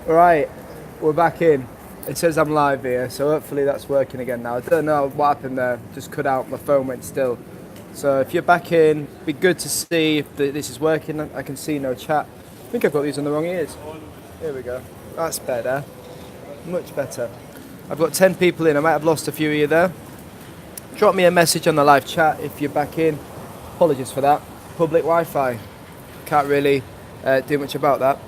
Right, we're back in. It says I'm live here, so hopefully that's working again now. I don't know what happened there, just cut out, my phone went still. So if you're back in, be good to see if this is working. I can see no chat. I think I've got these on the wrong ears. Here we go. That's better. Much better. I've got 10 people in. I might have lost a few of you there. Drop me a message on the live chat if you're back in. Apologies for that. Public Wi-Fi. Can't really do much about that.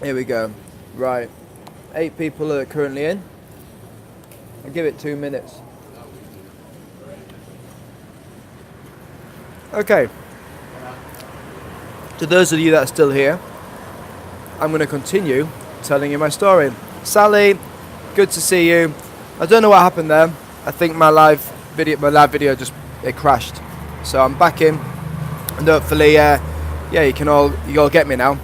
Here we go. Right. 8 people are currently in. I'll give it 2 minutes. Okay. To those of you that are still here, I'm going to continue telling you my story. Sally, good to see you. I don't know what happened there. I think my live video just it crashed. So I'm back in, and hopefully, yeah, you all get me now.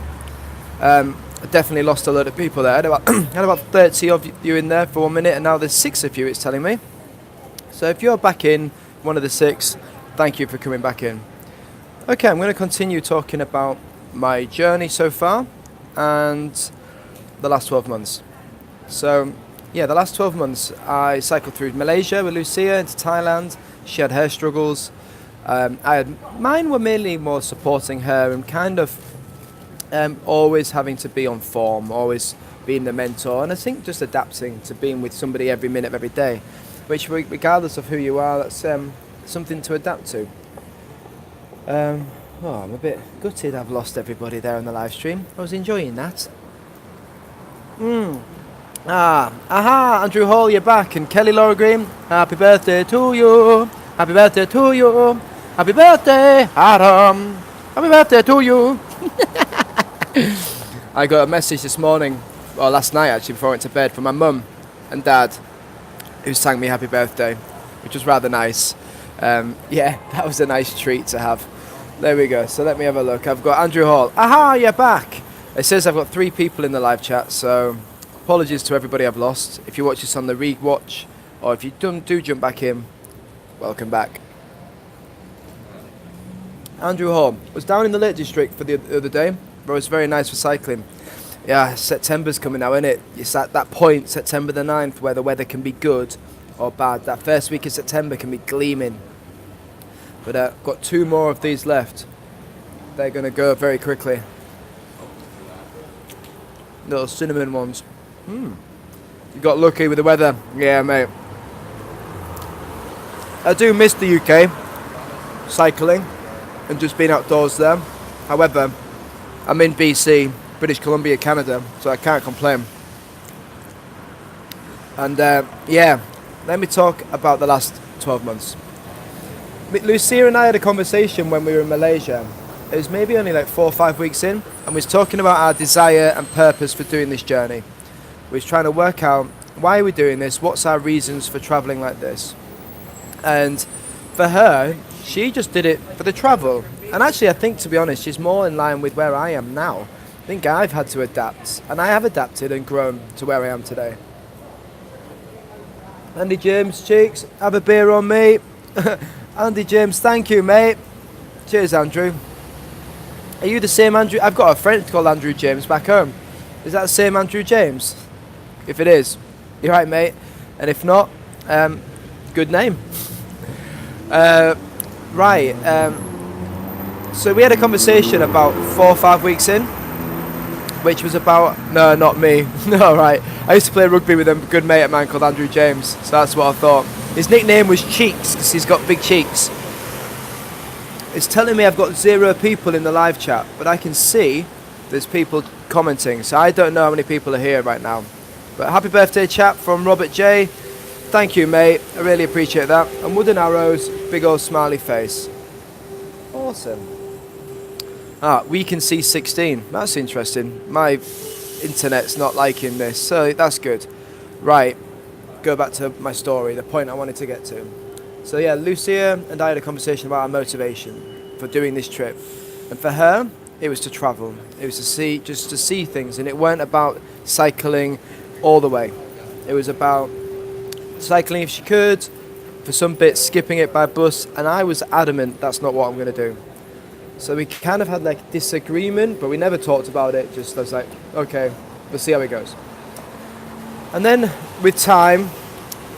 I definitely lost a lot of people there. I had about 30 of you in there for 1 minute, and now there's 6 of you, it's telling me. So if you're back in, one of the 6, thank you for coming back in. Okay, I'm going to continue talking about my journey so far and the last 12 months. So, yeah, the last 12 months I cycled through Malaysia with Lucia into Thailand. She had her struggles. Mine were mainly more supporting her and kind of always having to be on form, always being the mentor, and I think just adapting to being with somebody every minute of every day, which regardless of who you are, that's something to adapt to. I'm a bit gutted I've lost everybody there on the live stream. I was enjoying that. Andrew Hall, you're back, and Kelly Laura Green, happy birthday to you, happy birthday to you, happy birthday Adam, happy birthday to you. I got a message this morning, or last night actually, before I went to bed, from my mum and dad, who sang me happy birthday, which was rather nice. Yeah, that was a nice treat to have. There we go, so let me have a look. I've got Andrew Hall. Aha, you're back! It says I've got 3 people in the live chat, so apologies to everybody I've lost. If you watch this on the re-watch, or if you do jump back in, welcome back. Andrew Hall was down in the Lake District for the other day, but it was very nice for cycling. Yeah, September's coming now, isn't it? It's at that point, September the 9th, where the weather can be good or bad. That first week of September can be gleaming. But got 2 more of these left. They're going to go very quickly. Little cinnamon ones. You got lucky with the weather. Yeah, mate. I do miss the UK, cycling, and just being outdoors there. However, I'm in BC, British Columbia, Canada, so I can't complain. And yeah, let me talk about the last 12 months. Lucia and I had a conversation when we were in Malaysia. It was maybe only like 4 or 5 weeks in, and we was talking about our desire and purpose for doing this journey. We was trying to work out, why are we doing this? What's our reasons for traveling like this? And for her, she just did it for the travel. And actually, I think, to be honest, she's more in line with where I am now. I think I've had to adapt, and I have adapted and grown to where I am today. Andy James, cheeks, have a beer on me. Andy James, thank you, mate. Cheers, Andrew. Are you the same Andrew? I've got a friend called Andrew James back home. Is that the same Andrew James? If it is, you're right, mate. And if not, good name. Right. So we had a conversation about 4 or 5 weeks in, which was about, no, not me. No, right. I used to play rugby with a good mate of mine called Andrew James, so that's what I thought. His nickname was Cheeks, because he's got big cheeks. It's telling me I've got 0 people in the live chat, but I can see there's people commenting, so I don't know how many people are here right now. But happy birthday, chap, from Robert J. Thank you, mate. I really appreciate that. And Wooden Arrows, big old smiley face. Awesome. We can see 16. That's interesting. My internet's not liking this, so that's good. Right. Go back to my story, the point I wanted to get to. So yeah, Lucia and I had a conversation about our motivation for doing this trip. And for her, it was to travel. It was just to see things. And it weren't about cycling all the way. It was about cycling if she could, for some bits skipping it by bus. And I was adamant that's not what I'm going to do. So we kind of had like disagreement, but we never talked about it. Just I was like, okay, we'll see how it goes. And then with time,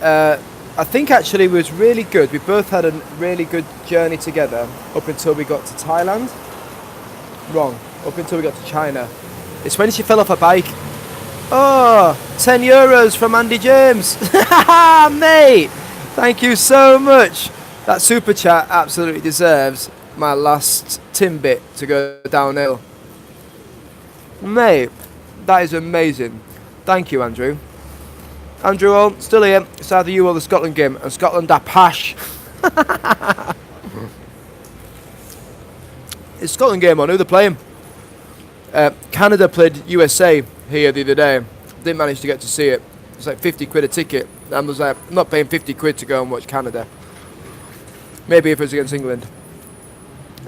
I think actually it was really good. We both had a really good journey together up until we got to Thailand. Wrong. Up until we got to China. It's when she fell off her bike. Oh, 10 euros from Andy James. Mate, thank you so much. That super chat absolutely deserves my last Timbit to go downhill. Mate, that is amazing. Thank you, Andrew. Andrew, all still here. It's either you or the Scotland game, and Scotland are pash. It's Scotland game on. Who they're playing? Canada played USA here the other day. Didn't manage to get to see it. It's like 50 quid a ticket. I was like, I'm not paying 50 quid to go and watch Canada. Maybe if it was against England.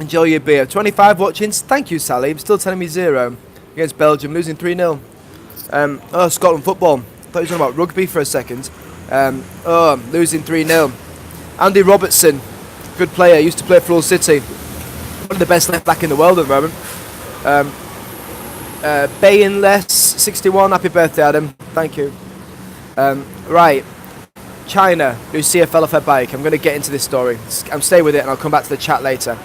Enjoy your beer. 25 watching. Thank you, Sally. I'm still telling me 0 against Belgium, losing 3-0. Oh, Scotland football. I thought he was talking about rugby for a second. Losing 3-0. Andy Robertson, good player, used to play for Hull City. One of the best left back in the world at the moment. Bayenless 61, happy birthday, Adam. Thank you. Right, China, Lucia fell off her bike. I'm going to get into this story. I'm stay with it and I'll come back to the chat later.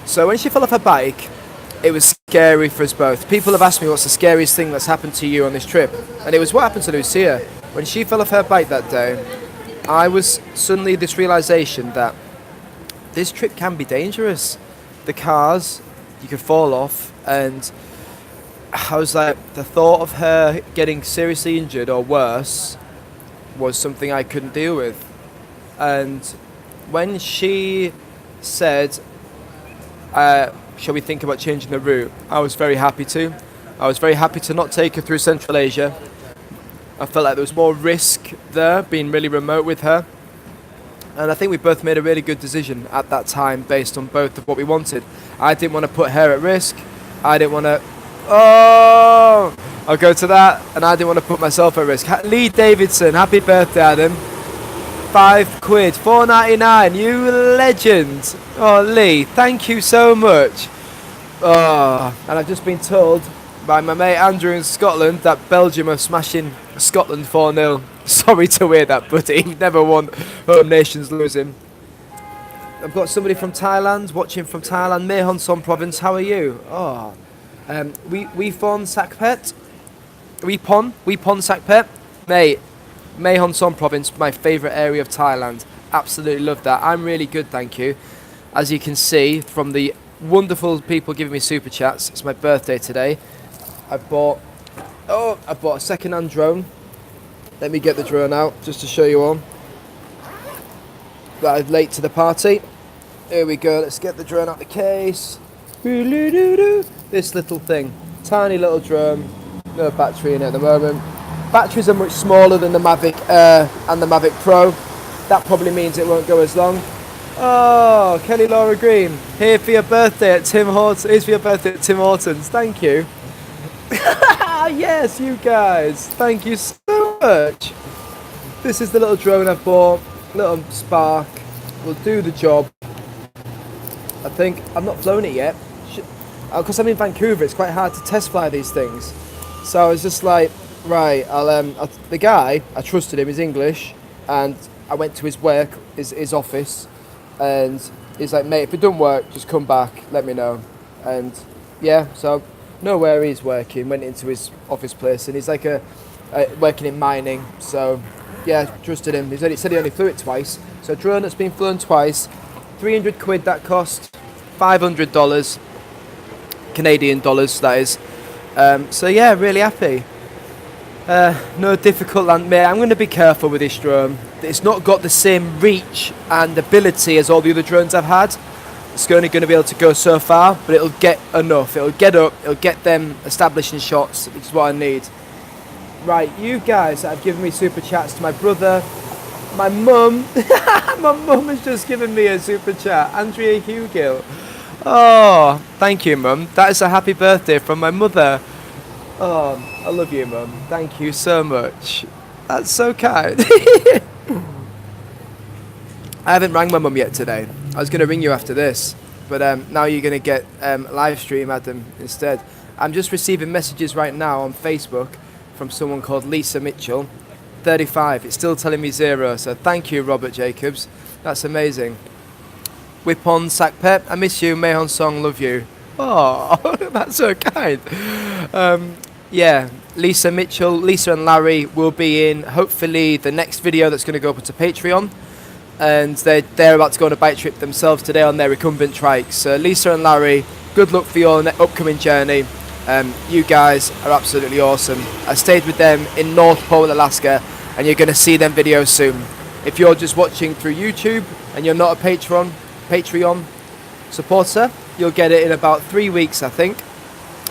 So when she fell off her bike, it was scary for us both. People have asked me what's the scariest thing that's happened to you on this trip. And it was what happened to Lucia. When she fell off her bike that day, I was suddenly this realisation that this trip can be dangerous. The cars, you could fall off, and I was like, the thought of her getting seriously injured or worse was something I couldn't deal with. And when she said, shall we think about changing the route, I was very happy to. I was very happy to not take her through Central Asia. I felt like there was more risk there, being really remote with her. And I think we both made a really good decision at that time based on both of what we wanted. I didn't want to put her at risk. I didn't want to... Oh! I'll go to that. And I didn't want to put myself at risk. Lee Davidson, happy birthday, Adam. 5 quid, 4.99. You legend. Oh, Lee, thank you so much. Oh, and I've just been told by my mate Andrew in Scotland that Belgium are smashing Scotland 4-0. Sorry to hear that, buddy. Never won home nations losing. I've got somebody from Thailand, watching from Thailand, Mahon Son province. How are you? Oh, Weepon Sakpet. Weepon Sakpet. Mate, Mahon Son province, my favourite area of Thailand. Absolutely love that. I'm really good, thank you. As you can see from the wonderful people giving me super chats, it's my birthday today. I bought a second-hand drone. Let me get the drone out just to show you all that I'm late to the party. Here we go. Let's get the drone out the case. This little thing, tiny little drone, no battery in it at the moment. Batteries are much smaller than the Mavic Air and the Mavic Pro. That probably means it won't go as long. Oh, Kelly Laura Green, here for your birthday at Tim Hortons. Here's for your birthday at Tim Hortons. Thank you. Yes, you guys. Thank you so much. This is the little drone I've bought. Little Spark. Will do the job. I think I've not flown it yet. Because I'm in Vancouver, it's quite hard to test fly these things. So I was just like, right, the guy, I trusted him, he's English, and I went to his work, his office, and he's like, mate, if it doesn't work, just come back, let me know. And yeah, so know where he's working, went into his office place, and he's like working in mining, so yeah, trusted him. He said he only flew it twice, so a drone that's been flown twice, 300 quid that cost, $500, Canadian dollars that is. So yeah, really happy. No difficult land, mate. I'm going to be careful with this drone. It's not got the same reach and ability as all the other drones I've had. It's only going to be able to go so far, but it'll get enough. It'll get up, it'll get them establishing shots, which is what I need. Right, you guys that have given me super chats, to my brother, my mum. My mum has just given me a super chat. Andrea Hugill. Oh, thank you, Mum. That is a happy birthday from my mother. Oh, I love you, Mum. Thank you so much. That's so kind. I haven't rang my mum yet today. I was going to ring you after this, but now you're going to get live stream Adam instead. I'm just receiving messages right now on Facebook from someone called Lisa Mitchell, 35. It's still telling me 0, so thank you, Robert Jacobs. That's amazing. Whip-on, Sack Pep, I miss you. Mahon Song, love you. Oh, that's so kind. Yeah, Lisa Mitchell, Lisa and Larry will be in, hopefully, the next video that's going to go up onto Patreon. And they're about to go on a bike trip themselves today on their recumbent trikes. So Lisa and Larry, good luck for your upcoming journey. You guys are absolutely awesome. I stayed with them in North Pole, Alaska, and you're going to see them videos soon. If you're just watching through YouTube and you're not a Patreon supporter, you'll get it in about 3 weeks, I think.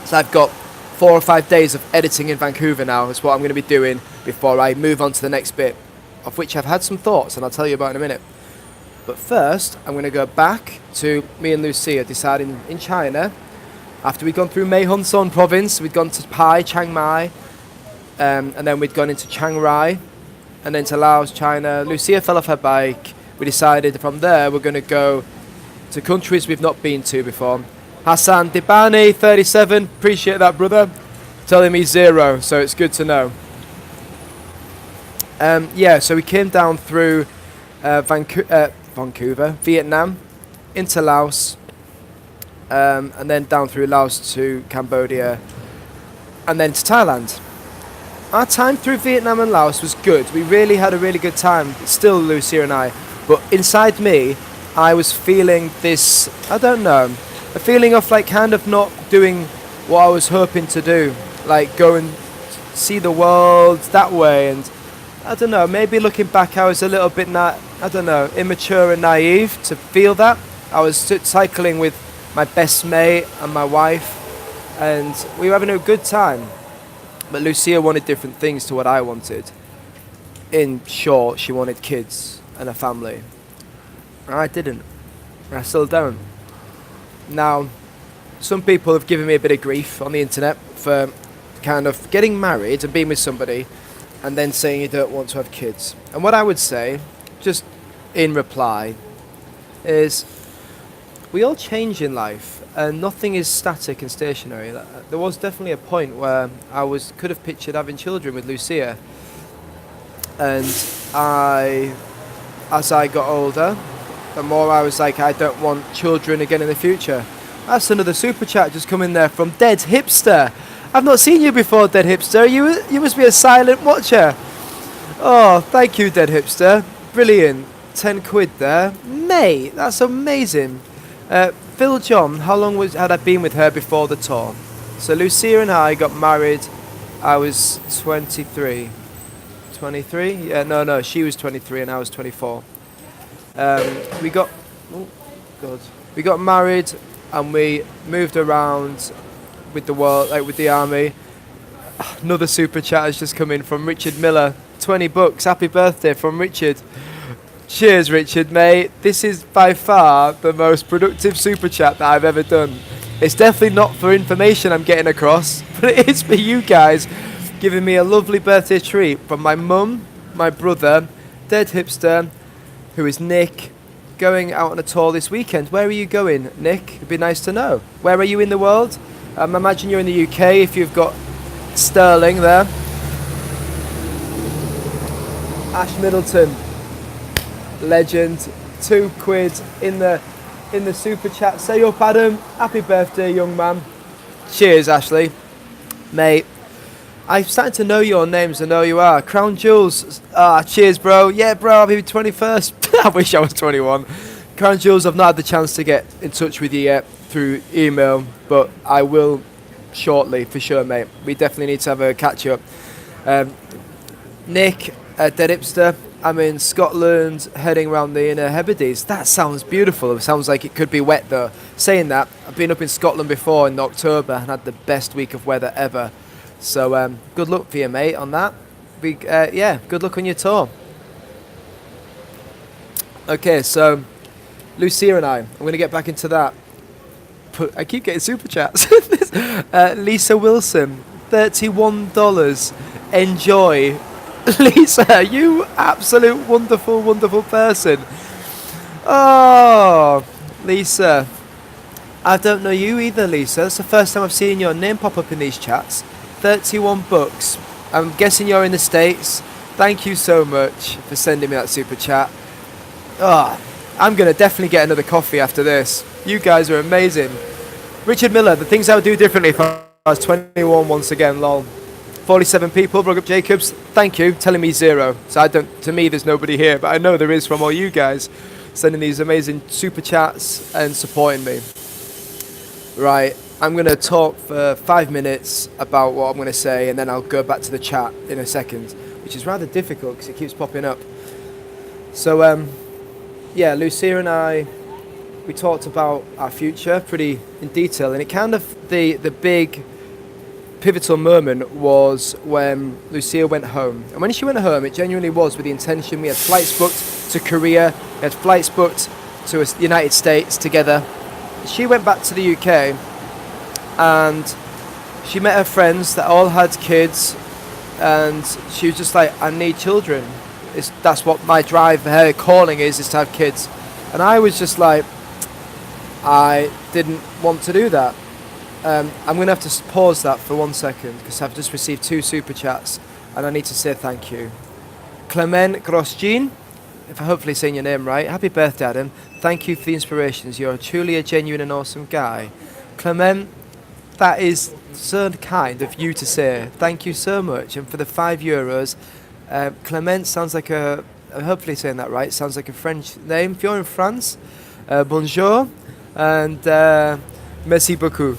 So I've got 4 or 5 days of editing in Vancouver now. That's what I'm going to be doing before I move on to the next bit, of which I've had some thoughts, and I'll tell you about in a minute. But first, I'm going to go back to me and Lucia deciding in China. After we'd gone through Mahon province, we'd gone to Chiang Mai, and then we'd gone into Chiang Rai, and then to Laos, China. Lucia fell off her bike. We decided from there we're going to go to countries we've not been to before. Hassan Dibani, 37, appreciate that, brother. Telling me 0, so it's good to know. Yeah, so we came down through Vancouver, Vietnam, into Laos, and then down through Laos to Cambodia, and then to Thailand. Our time through Vietnam and Laos was good. We really had a really good time, still Lucia and I, but inside me, I was feeling this, I don't know, a feeling of like kind of not doing what I was hoping to do, like go and see the world that way. And I don't know, maybe looking back I was a little bit immature and naive to feel that. I was cycling with my best mate and my wife, and we were having a good time, but Lucia wanted different things to what I wanted. In short, she wanted kids and a family, and I didn't, and I still don't. Now, some people have given me a bit of grief on the internet for kind of getting married and being with somebody and then saying you don't want to have kids. And what I would say, just in reply, is we all change in life and nothing is static and stationary. There was definitely a point where I could have pictured having children with Lucia, and as I got older, the more I was like, I don't want children again in the future. That's another super chat just come in there from Dead Hipster. I've not seen you before, Dead Hipster. You must be a silent watcher. Oh, thank you, Dead Hipster. Brilliant. 10 quid there. Mate, that's amazing. Phil John, how long had I been with her before the tour? So Lucia and I got married, I was 23. 23? Yeah, no, she was 23 and I was 24. We got married and we moved around with the world, like with the army. Another super chat has just come in from Richard Miller. 20 bucks. Happy birthday from Richard. Cheers, Richard, mate. This is by far the most productive super chat that I've ever done. It's definitely not for information I'm getting across, but it is for you guys giving me a lovely birthday treat from my mum, my brother, Dead Hipster, who is Nick, going out on a tour this weekend. Where are you going, Nick? It'd be nice to know. Where are you in the world? I imagine you're in the UK if you've got Sterling there. Ash Middleton, legend, 2 quid in the super chat. Say up, Adam. Happy birthday, young man. Cheers, Ashley. Mate, I'm starting to know your names. I know you are. Crown Jewels. Cheers, bro. Yeah, bro, I'll be 21st. I wish I was 21. Crown Jewels, I've not had the chance to get in touch with you yet through email, but I will shortly, for sure, mate. We definitely need to have a catch-up. Nick, Dead Hipster, I'm in Scotland, heading around the Inner Hebrides. That sounds beautiful. It sounds like it could be wet, though. Saying that, I've been up in Scotland before in October and had the best week of weather ever. So, good luck for you, mate, on that. Yeah, good luck on your tour. Okay, so Lucia and I'm going to get back into that. I keep getting super chats. Lisa Wilson, $31. Enjoy. Lisa, you absolute wonderful, wonderful person. Oh, Lisa, I don't know you either, Lisa. It's the first time I've seen your name pop up in these chats. 31 bucks. I'm guessing you're in the States. Thank you so much for sending me that super chat. Oh, I'm going to definitely get another coffee after this. You guys are amazing. Richard Miller, the things I would do differently if I was 21 once again, lol. 47 people, Brook Jacobs, thank you, telling me 0. So to me there's nobody here, but I know there is from all you guys sending these amazing super chats and supporting me. Right, I'm going to talk for 5 minutes about what I'm going to say, and then I'll go back to the chat in a second, which is rather difficult because it keeps popping up. So, yeah, Lucia and I, we talked about our future pretty in detail, and it kind of, the big pivotal moment was when Lucia went home. And when she went home, it genuinely was with the intention. We had flights booked to Korea, we had flights booked to the United States together. She went back to the UK and she met her friends that all had kids, and she was just like, I need children. That's what my drive, her calling is to have kids. And I was just like, I didn't want to do that. I'm going to have to pause that for 1 second because I've just received 2 super chats and I need to say thank you. Clement Grosjean, if I'm hopefully saying your name right, happy birthday, Adam. Thank you for the inspirations. You're truly a genuine and awesome guy. Clement, that is so kind of you to say. Thank you so much. And for the €5, Clement sounds like I'm hopefully saying that right, sounds like a French name. If you're in France, bonjour and merci beaucoup.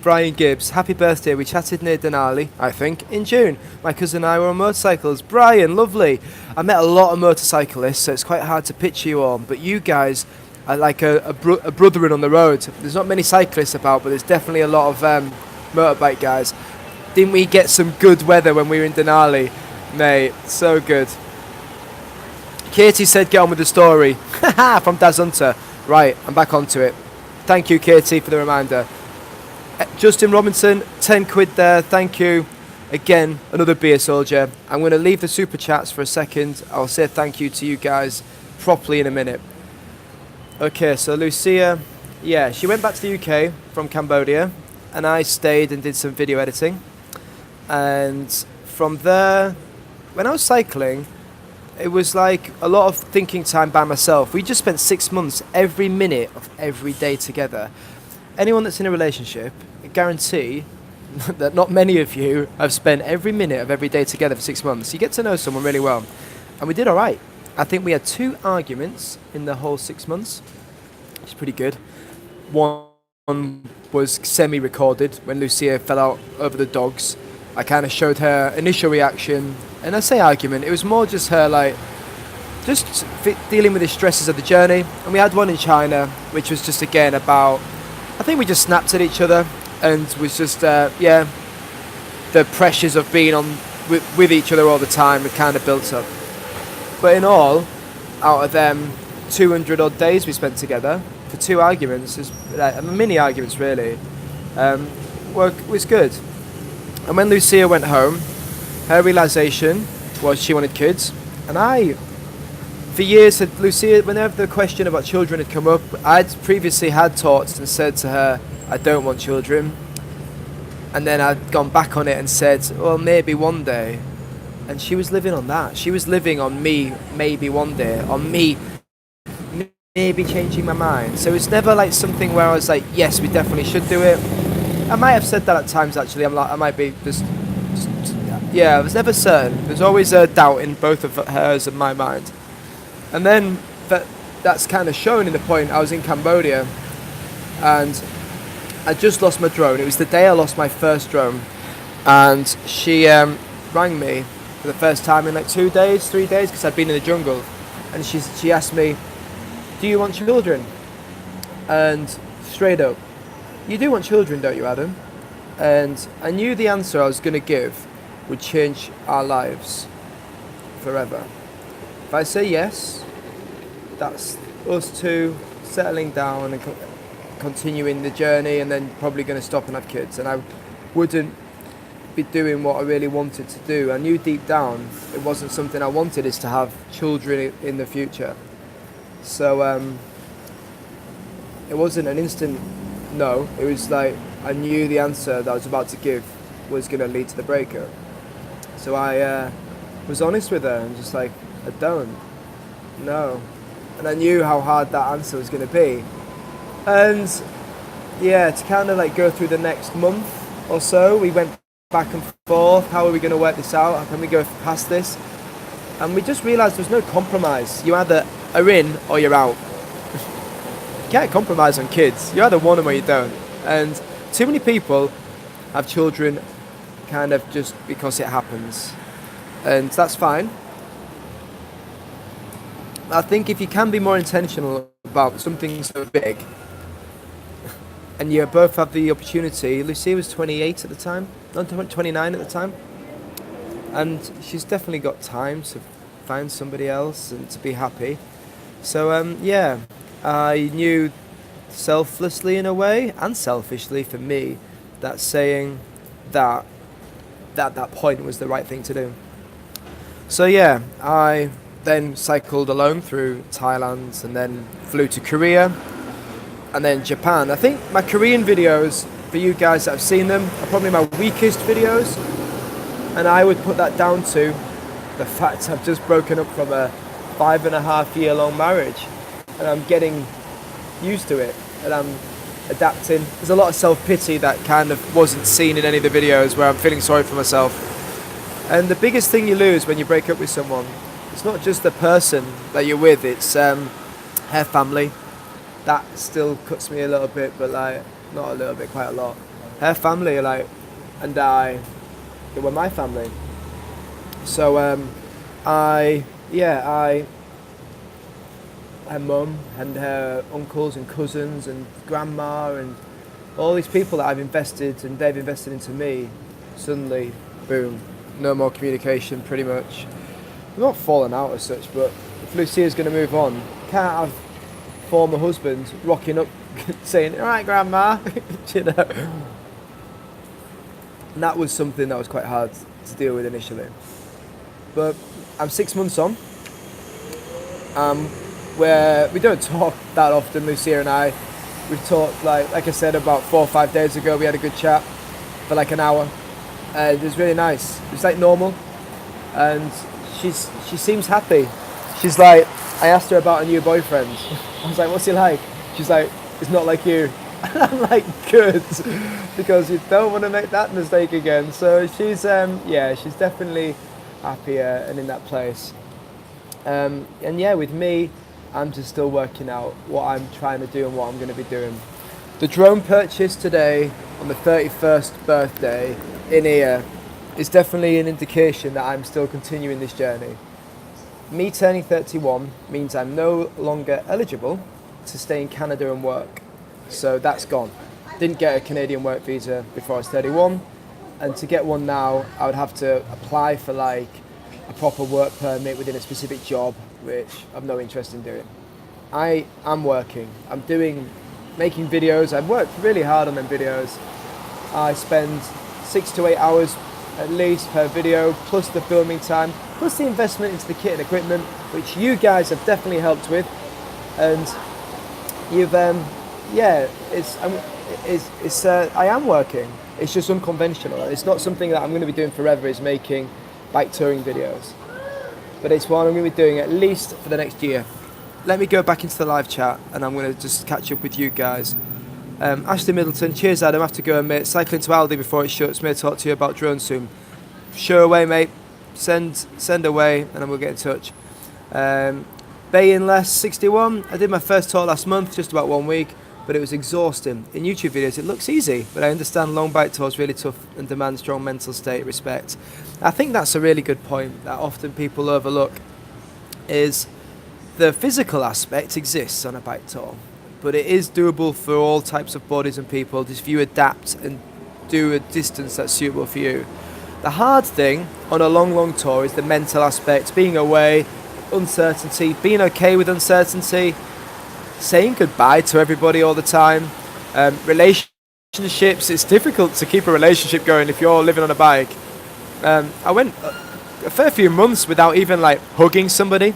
Brian Gibbs, happy birthday. We chatted near Denali, I think, in June. My cousin and I were on motorcycles. Brian, lovely. I met a lot of motorcyclists, so it's quite hard to picture you all. But you guys are like a brethren on the road. There's not many cyclists about, but there's definitely a lot of motorbike guys. Didn't we get some good weather when we were in Denali? Mate, so good. Katie said, get on with the story. From Daz Hunter. Right, I'm back onto it. Thank you, Katie, for the reminder. Justin Robinson, 10 quid there. Thank you. Again, another beer soldier. I'm going to leave the super chats for a second. I'll say thank you to you guys properly in a minute. Okay, so Lucia, yeah, she went back to the UK from Cambodia, and I stayed and did some video editing. And from there, when I was cycling, it was like a lot of thinking time by myself. We just spent 6 months, every minute of every day together. Anyone that's in a relationship, I guarantee that not many of you have spent every minute of every day together for 6 months. You get to know someone really well. And we did all right. I think we had 2 arguments in the whole 6 months. It's pretty good. One was semi-recorded when Lucia fell out over the dogs. I kind of showed her initial reaction. And I say argument, it was more just her like, just dealing with the stresses of the journey. And we had one in China, which was just again about, I think we just snapped at each other and was just, yeah, the pressures of being on with each other all the time had kind of built up. But in all, out of them 200 odd days we spent together for 2 arguments, mini arguments really, was good. And when Lucia went home, her realisation was she wanted kids. And I, for years, said, Lucia, whenever the question about children had come up, I'd previously had talked and said to her, I don't want children. And then I'd gone back on it and said, well, maybe one day. And she was living on that. She was living on me, maybe one day, on me maybe changing my mind. So it's never like something where I was like, yes, we definitely should do it. I might have said that at times actually. I'm like, I might be just yeah, I was never certain. There's always a doubt in both of hers and my mind. And then that's kind of shown in the point I was in Cambodia and I just lost my drone. It was the day I lost my first drone, and she rang me for the first time in like 2 days, 3 days, because I'd been in the jungle, and she asked me, do you want children? And straight up, you do want children, don't you, Adam? And I knew the answer I was going to give would change our lives forever. If I say yes, that's us two settling down and continuing the journey, and then probably going to stop and have kids, and I wouldn't be doing what I really wanted to do. I knew deep down it wasn't something I wanted, is to have children in the future. So it wasn't an instant no. It was like I knew the answer that I was about to give was going to lead to the breakup. So I was honest with her and just like, I don't. No. And I knew how hard that answer was going to be. And yeah, to kind of like go through the next month or so, we went back and forth. How are we going to work this out? How can we go past this? And we just realised there's no compromise. You either are in or you're out. You can't compromise on kids. You either want them or you don't. And too many people have children kind of just because it happens. And that's fine. I think if you can be more intentional about something so big, and you both have the opportunity. Lucia was 28 at the time, not 29 at the time, and she's definitely got time to find somebody else and to be happy. So yeah, I knew selflessly in a way and selfishly for me that saying that point was the right thing to do. So yeah, I then cycled alone through Thailand and then flew to Korea and then Japan. I think my Korean videos, for you guys that have seen them, are probably my weakest videos, and I would put that down to the fact I've just broken up from a 5.5 year long marriage and I'm getting used to it and I'm adapting. There's a lot of self-pity that kind of wasn't seen in any of the videos where I'm feeling sorry for myself. And the biggest thing you lose when you break up with someone, it's not just the person that you're with, it's her family. That still cuts me a little bit, but like, not a little bit, quite a lot. Her family, like, and I, they were my family. So her mum and her uncles and cousins and grandma and all these people that I've invested and they've invested into me, suddenly, boom, no more communication pretty much. We're not falling out as such, but if Lucia's going to move on, can't have former husband rocking up saying, all right, grandma, you know. And that was something that was quite hard to deal with initially. But I'm 6 months on, where we don't talk that often, Lucia and I. We've talked, like I said, about 4 or 5 days ago, we had a good chat for like an hour. And it was really nice. It was like normal. And she seems happy. She's like, I asked her about a new boyfriend. I was like, what's he like? She's like, it's not like you. And I'm like, good, because you don't want to make that mistake again. So she's, she's definitely happier and in that place. And yeah, with me, I'm just still working out what I'm trying to do and what I'm going to be doing. The drone purchase today on the 31st birthday in here is definitely an indication that I'm still continuing this journey. Me turning 31 means I'm no longer eligible to stay in Canada and work. So that's gone. Didn't get a Canadian work visa before I was 31. And to get one now, I would have to apply for like a proper work permit within a specific job, which I've no interest in doing. I am working. I'm making videos. I've worked really hard on them videos. I spend 6 to 8 hours at least per video, plus the filming time, plus the investment into the kit and equipment, which you guys have definitely helped with. And you've, I am working. It's just unconventional. It's not something that I'm going to be doing forever, is making bike touring videos. But it's what I'm going to be doing at least for the next year. Let me go back into the live chat and I'm going to just catch up with you guys. Ashley Middleton, cheers Adam, I have to go, mate. Cycling to Aldi before it shuts. May I talk to you about drones soon? Sure away, mate. Send away and then we'll get in touch. Bayin Less 61, I did my first talk last month, just about 1 week, but it was exhausting. In YouTube videos it looks easy, but I understand long bike tours really tough and demand strong mental state, respect. I think that's a really good point that often people overlook, is the physical aspect exists on a bike tour, but it is doable for all types of bodies and people if you adapt and do a distance that's suitable for you. The hard thing on a long tour is the mental aspect, being away, uncertainty, being okay with uncertainty, saying goodbye to everybody all the time. Relationships, it's difficult to keep a relationship going if you're living on a bike. I went a fair few months without even like hugging somebody.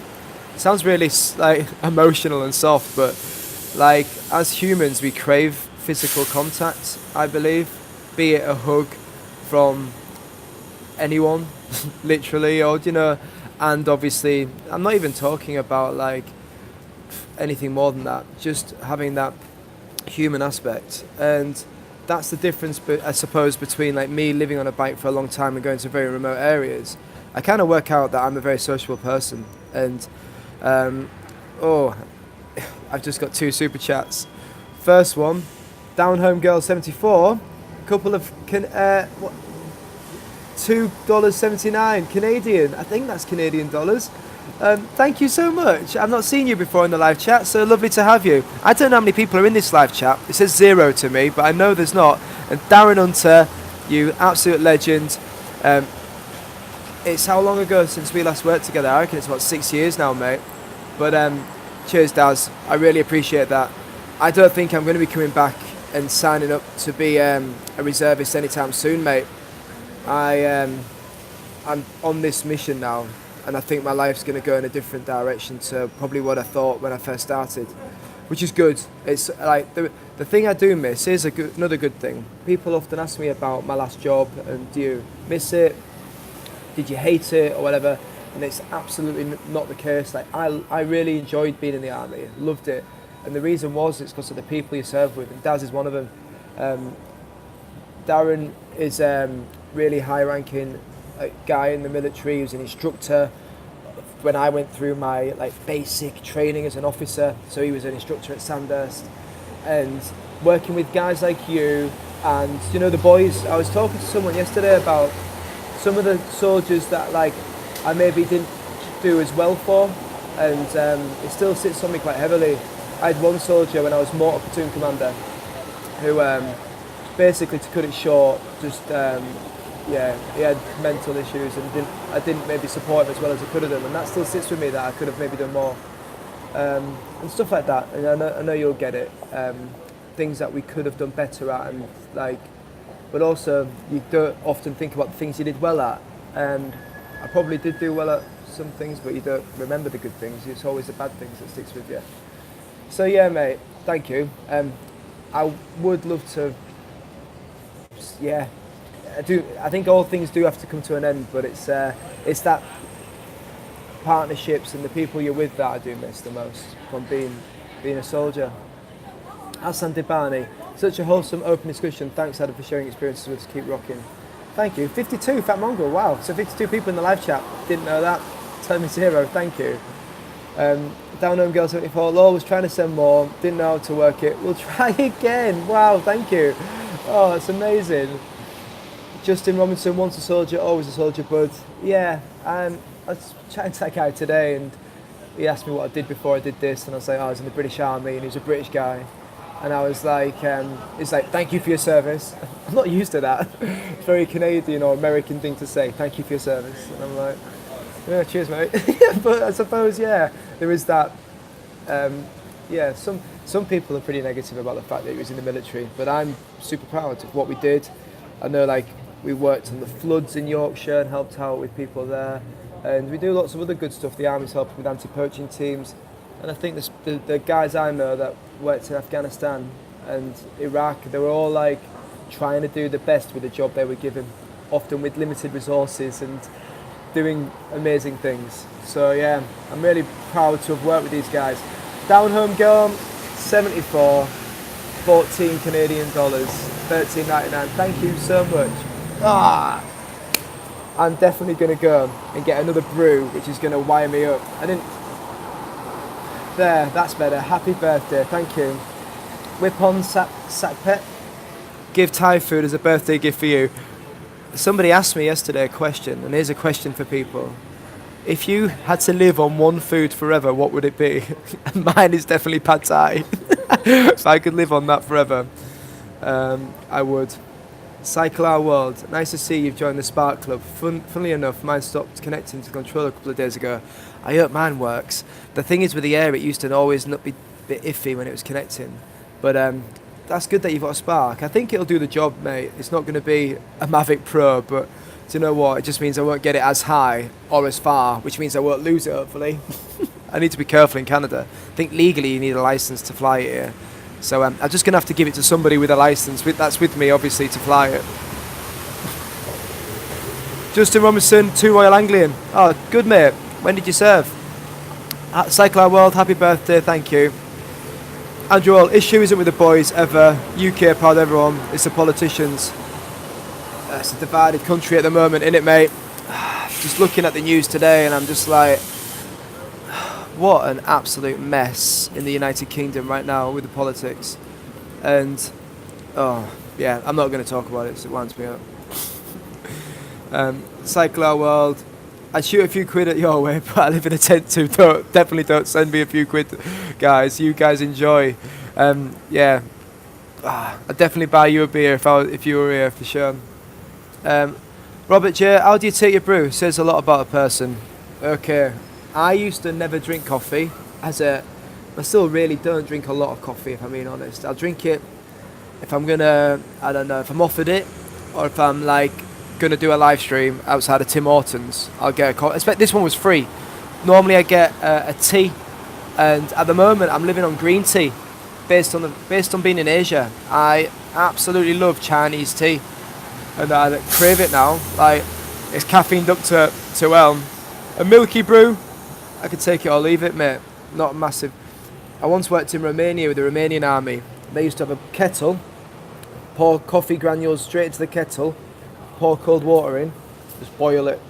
It sounds really like emotional and soft, but Like, as humans, we crave physical contact, I believe, be it a hug from anyone, literally, or, and obviously, I'm not even talking about, like, anything more than that, just having that human aspect. And that's the difference, I suppose, between, like, me living on a bike for a long time and going to very remote areas. I kind of work out that I'm a very sociable person, and, I've just got 2 super chats. First one, Down Home Girl 74, couple of $2.79 Canadian. I think that's Canadian dollars. Thank you so much. I've not seen you before in the live chat, so lovely to have you. I don't know how many people are in this live chat. It says 0 to me, but I know there's not. And Darren Hunter, you absolute legend. It's how long ago since we last worked together? I reckon it's about 6 years now, mate. But cheers, Daz. I really appreciate that. I don't think I'm going to be coming back and signing up to be a reservist anytime soon, mate. I'm on this mission now, and I think my life's going to go in a different direction to probably what I thought when I first started, which is good. It's like the thing I do miss is another good thing. People often ask me about my last job and do you miss it? Did you hate it or whatever? And it's absolutely not the case. Like I really enjoyed being in the army, loved it, and the reason was it's because of the people you serve with, and Daz is one of them. Darren is really high-ranking guy in the military. He was an instructor when I went through my basic training as an officer. So he was an instructor at Sandhurst, and working with guys like you and the boys. I was talking to someone yesterday about some of the soldiers that I maybe didn't do as well for, and it still sits on me quite heavily. I had one soldier when I was mortar platoon commander who basically, to cut it short, just he had mental issues, and I didn't maybe support him as well as I could have done, and that still sits with me that I could have maybe done more, and stuff like that. And I know you'll get it. Things that we could have done better at, and but also you don't often think about the things you did well at. And I probably did do well at some things, but you don't remember the good things. It's always the bad things that sticks with you. So yeah, mate, thank you. I would love to. Yeah, I do. I think all things do have to come to an end, but it's that partnerships and the people you're with that I do miss the most from being a soldier. Hassan Dibani, such a wholesome, open discussion. Thanks, Adam, for sharing experiences with us. Keep rocking. Thank you. 52, Fat Mongrel. Wow, so 52 people in the live chat. Didn't know that. Tell me 0. Thank you. Down Home Girl 74. Law was trying to send more. Didn't know how to work it. We'll try again. Wow, thank you. Oh, it's amazing. Justin Robinson, once a soldier, always a soldier, bud. Yeah, I was chatting to that guy today, and he asked me what I did before I did this, and I was like, I was in the British Army, and he was a British guy. And I was like, he's like, thank you for your service. I'm not used to that. It's a very Canadian or American thing to say, thank you for your service. And I'm like, yeah, cheers, mate. But I suppose, yeah, there is that. Some people are pretty negative about the fact that he was in the military, but I'm super proud of what we did. I know, we worked on the floods in Yorkshire and helped out with people there, and we do lots of other good stuff. The Army's helping with anti-poaching teams, and I think the guys I know that worked in Afghanistan and Iraq, they were all trying to do the best with the job they were given, often with limited resources and doing amazing things. So yeah, I'm really proud to have worked with these guys. Down Home Girl 74, 14 Canadian dollars, $13.99. Thank you so much. I'm definitely going to go and get another brew, which is going to wire me up. There, that's better. Happy birthday, thank you. Whip on sack pet. Give Thai food as a birthday gift for you. Somebody asked me yesterday a question, and here's a question for people. If you had to live on one food forever, what would it be? Mine is definitely pad thai. If I could live on that forever, I would. Cycle Our World. Nice to see you've joined the Spark Club. Funnily enough, mine stopped connecting to the controller a couple of days ago. I hope mine works. The thing is with the Air, it used to always not be a bit iffy when it was connecting. But that's good that you've got a Spark. I think it'll do the job, mate. It's not going to be a Mavic Pro, but do you know what? It just means I won't get it as high or as far, which means I won't lose it, hopefully. I need to be careful in Canada. I think legally you need a license to fly it here. So I'm just going to have to give it to somebody with a license. That's with me, obviously, to fly it. Justin Robinson, 2 Royal Anglian. Oh, good, mate. When did you serve? Cycle Our World, happy birthday, thank you. Andrew All, issue isn't with the boys ever. UK proud everyone, it's the politicians. It's a divided country at the moment, innit, mate? Just looking at the news today and I'm just like, what an absolute mess in the United Kingdom right now with the politics. And, oh, yeah, I'm not going to talk about it because it winds me up. Cycle Our World. I'd shoot a few quid at your way, but I live in a tent too. Definitely don't send me a few quid, guys. You guys enjoy. Yeah. I'd definitely buy you a beer if you were here, for sure. Robert J, how do you take your brew? Says a lot about a person. Okay. I used to never drink coffee. I still really don't drink a lot of coffee, if I'm being honest. I'll drink it if I'm gonna, I don't know, if I'm offered it, or if I'm like gonna do a live stream outside of Tim Hortons. I'll get a coffee. I expect this one was free. Normally I get a tea, and at the moment I'm living on green tea, based on being in Asia. I absolutely love Chinese tea, and I crave it now. Like, it's caffeined up to a milky brew. I could take it or leave it, mate. Not massive. I once worked in Romania with the Romanian army. They used to have a kettle, pour coffee granules straight into the kettle, pour cold water in, just boil it,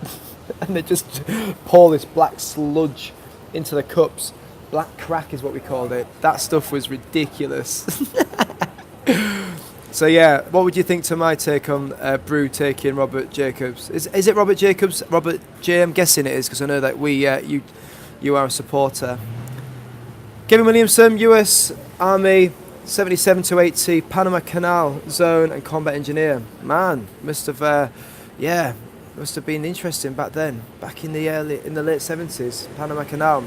and they just pour this black sludge into the cups. Black crack is what we called it. That stuff was ridiculous. So yeah, what would you think to my take on brew taking Robert Jacobs? Is it Robert Jacobs? Robert J, I'm guessing it is, because I know that you are a supporter. Kevin Williamson, US Army, 77 to 80, Panama Canal Zone and Combat Engineer. Man, must have been interesting back then, back in the late 70s. Panama Canal.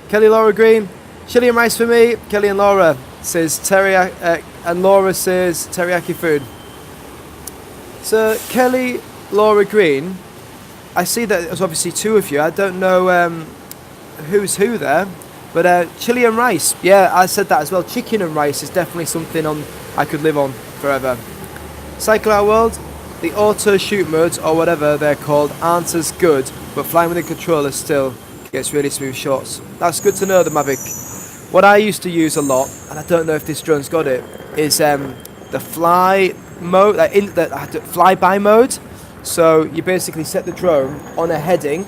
Kelly Laura Green, chili and rice for me. Kelly and Laura says teriyaki, and Laura says teriyaki food. So Kelly Laura Green, I see that there's obviously 2 of you. I don't know who's who there, but chili and rice. Yeah, I said that as well. Chicken and rice is definitely something I could live on forever. Cycle Our World, the auto shoot modes or whatever they're called aren't as good, but flying with a controller still gets really smooth shots. That's good to know, the Mavic. What I used to use a lot, and I don't know if this drone's got it, is the fly mode, the flyby mode. So you basically set the drone on a heading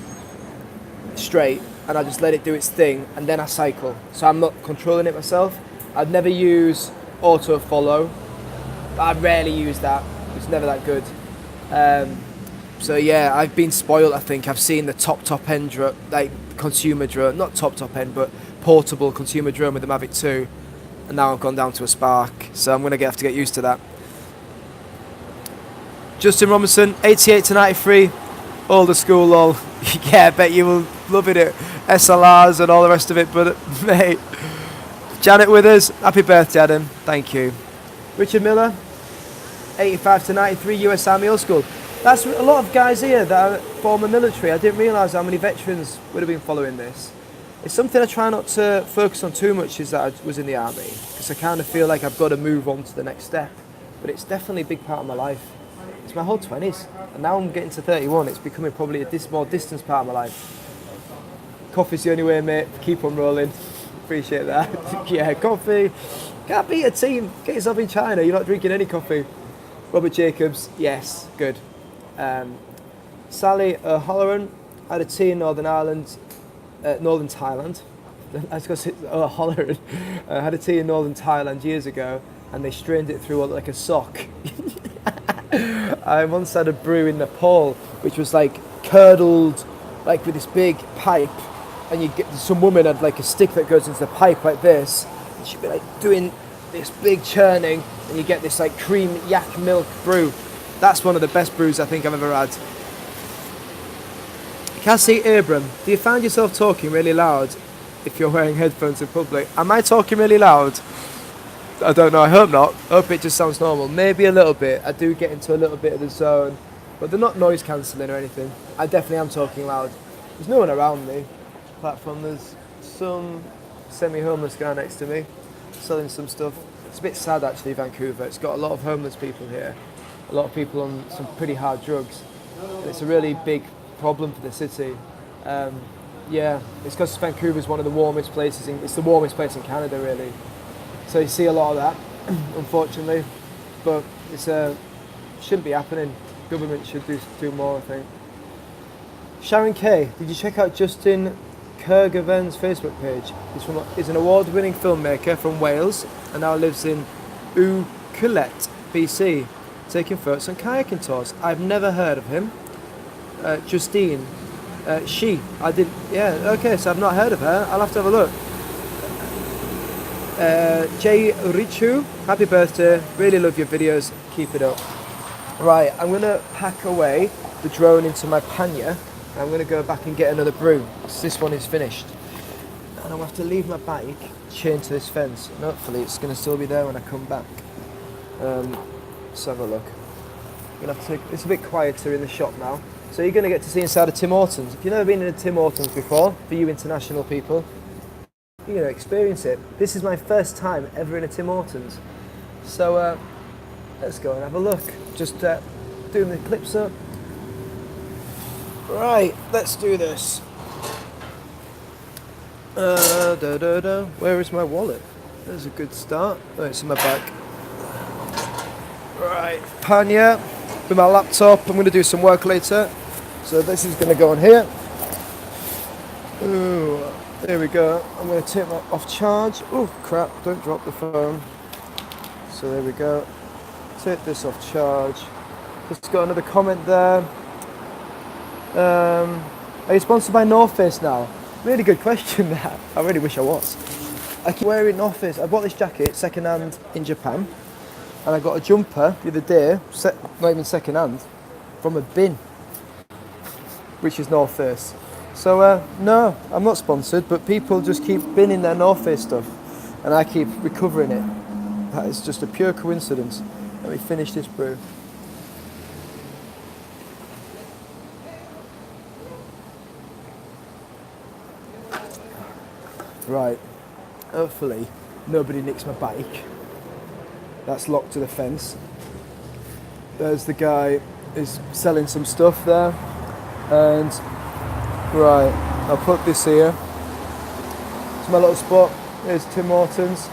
straight, and I just let it do its thing, and then I cycle. So I'm not controlling it myself. I'd never use auto follow. I rarely use that. It's never that good. So yeah, I've been spoiled. I think I've seen the top end drone, like consumer drone, not top end, but portable consumer drone with the Mavic 2, and now I've gone down to a Spark. So I'm gonna have to get used to that. Justin Robinson, 88 to 93, older school lol. Yeah, I bet you will love it. SLRs and all the rest of it, but mate. Janet Withers, happy birthday, Adam. Thank you. Richard Miller, 85 to 93, US Army Old School. That's a lot of guys here that are former military. I didn't realise how many veterans would have been following this. It's something I try not to focus on too much, is that I was in the army, because I kind of feel like I've got to move on to the next step. But it's definitely a big part of my life. It's my whole 20s, and now I'm getting to 31. It's becoming probably a more distant part of my life. Coffee's the only way, mate. Keep on rolling. Appreciate that. Yeah, coffee. Can't beat a team. Get yourself in China. You're not drinking any coffee. Robert Jacobs, yes, good. Sally O'Halloran, had a tea in Northern Ireland, Northern Thailand. I was going to say O'Halloran. Had a tea in Northern Thailand years ago, and they strained it through like a sock. I once had a brew in Nepal, which was like curdled, like with this big pipe, and you get some woman had like a stick that goes into the pipe like this, and she'd be like doing this big churning, and you get this like cream yak milk brew. That's one of the best brews I think I've ever had. Cassie Abram, do you find yourself talking really loud if you're wearing headphones in public? Am I talking really loud? I don't know, I hope not. I hope it just sounds normal. Maybe a little bit. I do get into a little bit of the zone, but they're not noise cancelling or anything. I definitely am talking loud. There's no one around me, apart from there's some semi-homeless guy next to me, selling some stuff. It's a bit sad actually, Vancouver. It's got a lot of homeless people here. A lot of people on some pretty hard drugs. And it's a really big problem for the city. Yeah, it's because Vancouver's one of the warmest places. It's the warmest place in Canada, really. So you see a lot of that, unfortunately. But it's shouldn't be happening. Government should do more, I think. Sharon Kay, did you check out Justin Kergaven's Facebook page? He's an award-winning filmmaker from Wales and now lives in Ucluelet, BC, taking photos on kayaking tours. I've never heard of him. Justine, okay, so I've not heard of her. I'll have to have a look. Jay Richu, happy birthday. Really love your videos. Keep it up. Right, I'm going to pack away the drone into my pannier. I'm going to go back and get another brew, because this one is finished. And I'll have to leave my bike chained to this fence. And hopefully it's going to still be there when I come back. Let's have a look. I'm going to have to it's a bit quieter in the shop now. So you're going to get to see inside of Tim Hortons. If you've never been in a Tim Hortons before, for you international people, you're going to experience it. This is my first time ever in a Tim Hortons. So let's go and have a look. Just doing the clips up. Right, let's do this. Where is my wallet? There's a good start. Oh, it's in my bag. Right, pannier with my laptop. I'm going to do some work later. So this is going to go on here. Ooh, there we go. I'm going to take that off charge. Oh crap, don't drop the phone. So there we go. Take this off charge. Just got another comment there. Are you sponsored by North Face now? Really good question that. I really wish I was. I keep wearing North Face. I bought this jacket second hand in Japan, and I got a jumper the other day, not even second hand, from a bin, which is North Face. So no, I'm not sponsored, but people just keep binning their North Face stuff, and I keep recovering it. That is just a pure coincidence. Let me finish this brew. Right, hopefully nobody nicks my bike. That's locked to the fence. There's the guy is selling some stuff there. And right, I'll put this here. It's my little spot. There's Tim Hortons.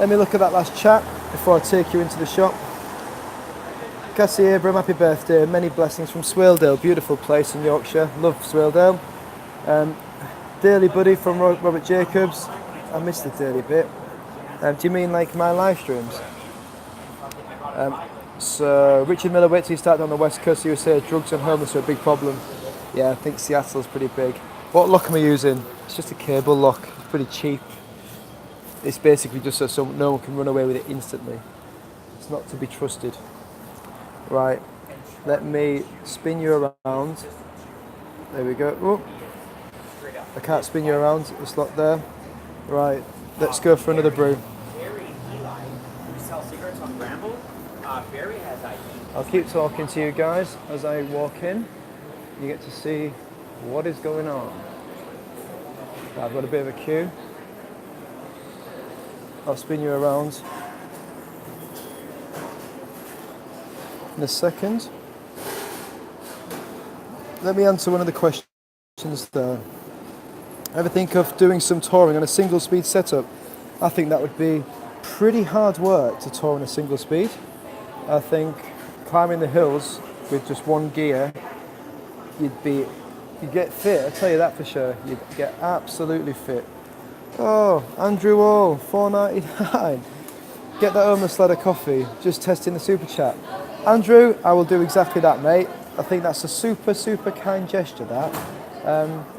Let me look at that last chat before I take you into the shop. Cassie Abram, happy birthday. Many blessings from Swaledale. Beautiful place in Yorkshire. Love Swaledale. Daily Buddy from Robert Jacobs. I missed the daily bit. Do you mean like my live streams? So Richard Millowitz, he started on the West Coast. He was saying drugs and homeless are a big problem. Yeah, I think Seattle's pretty big. What lock am I using? It's just a cable lock. It's pretty cheap. It's basically just so no one can run away with it instantly. It's not to be trusted. Right, let me spin you around. There we go. Oh. I can't spin you around, it's locked there. Right, let's go for another brew. I'll keep talking to you guys as I walk in. You get to see what is going on. I've got a bit of a queue. I'll spin you around in a second. Let me answer one of the questions there. Ever think of doing some touring on a single speed setup? I think that would be pretty hard work to tour on a single speed. I think climbing the hills with just one gear, you'd get fit, I'll tell you that for sure. You'd get absolutely fit. Oh, Andrew Wall, $4.99. Get that homeless lad a coffee, just testing the super chat. Andrew, I will do exactly that, mate. I think that's a super, super kind gesture, that.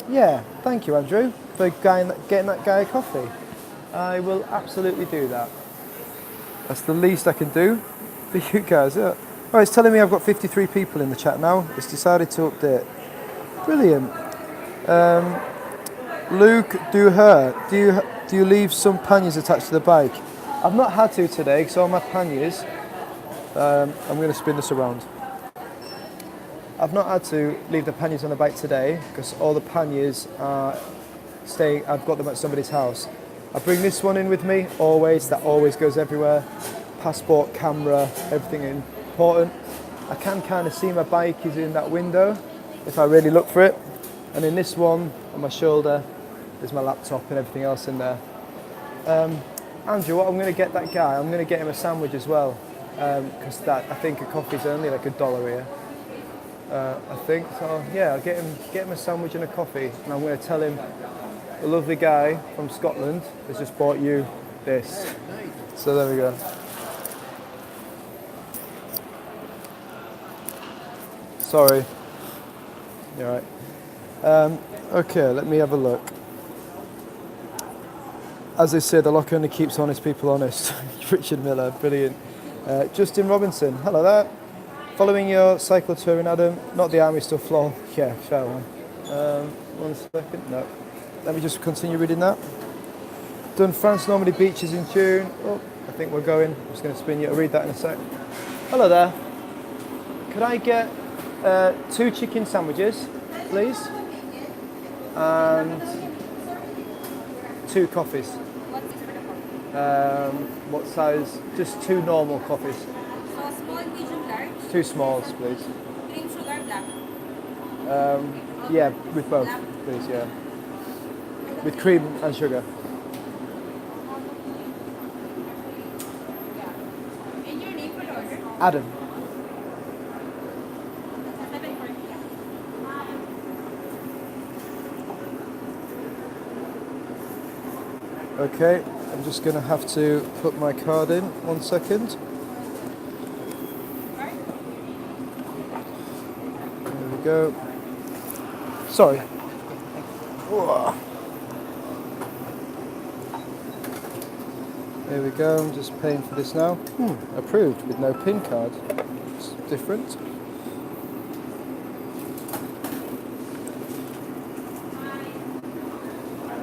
Yeah, thank you, Andrew, for getting that guy a coffee. I will absolutely do that. That's the least I can do for you guys. Yeah. Oh, it's telling me I've got 53 people in the chat now. It's decided to update. Brilliant. Luke do you leave some panniers attached to the bike? I've not had to today, because all my panniers, I'm going to spin this around. I've not had to leave the panniers on the bike today because all the panniers are I've got them at somebody's house. I bring this one in with me always. That always goes everywhere. Passport, camera, everything important. I can kind of see my bike is in that window if I really look for it. And in this one on my shoulder, there's my laptop and everything else in there. Andrew, what I'm going to get that guy, I'm going to get him a sandwich as well, because I think a coffee's only like $1 here. I think so. Yeah, I'll get him a sandwich and a coffee, and I'm going to tell him the lovely guy from Scotland has just bought you this. So there we go. Sorry. You're right. Okay, let me have a look. As they say, the lock only keeps honest people honest. Richard Miller, brilliant. Justin Robinson, hello there. Following your cycle touring, Adam, not the army stuff, lol. Yeah, fair one. 1 second, no. Let me just continue reading that. Done France, Normandy beaches in June. Oh, I think we're going. I'm just going to spin you. I'll read that in a sec. Hello there. Could I get 2 chicken sandwiches, please? And 2 coffees. What size? Just 2 normal coffees. So small, medium, large? 2 smalls, please. Cream, sugar, black? Yeah, with both, Black. please, yeah. With cream and sugar. And your name for the order? Adam. 740. Okay, I'm just going to have to put my card in. 1 second. There we go. Sorry. Whoa. There we go, I'm just paying for this now. Approved with no PIN card. It's different.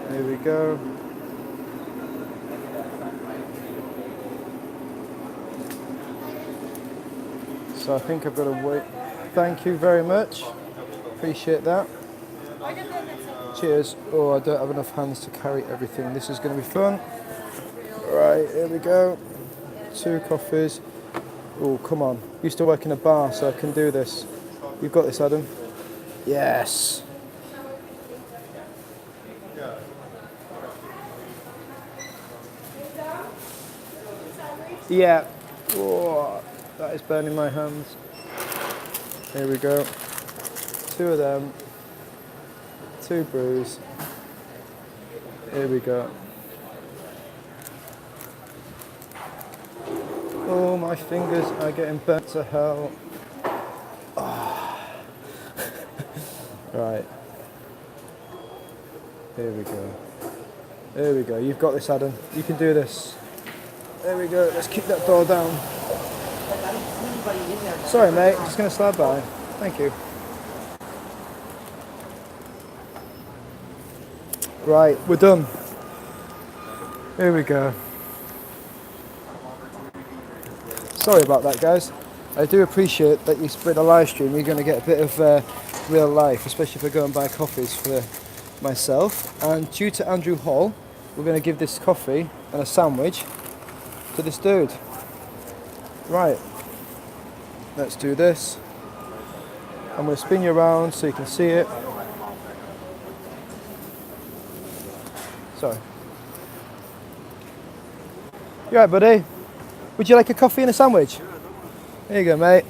There we go. So I think I've got to wait. Thank you very much. Appreciate that. Cheers. Oh, I don't have enough hands to carry everything. This is going to be fun. Right, here we go. 2 coffees. Oh, come on. Used to work in a bar, so I can do this. You've got this, Adam? Yes. Yeah. Oh, that is burning my hands. Here we go. 2 of them. 2 brews. Here we go. Oh, my fingers are getting burnt to hell. Oh. Right. Here we go. There we go. You've got this, Adam. You can do this. There we go. Let's kick that door down. Sorry, mate. Just going to slide by. Thank you. Right, we're done. Here we go. Sorry about that, guys. I do appreciate that you split a live stream. You're going to get a bit of real life, especially if I go and buy coffees for myself. And due to Andrew Hall, we're going to give this coffee and a sandwich to this dude. Right. Let's do this. I'm going to spin you around so you can see it. Sorry. You alright, buddy? Would you like a coffee and a sandwich? There you go, mate.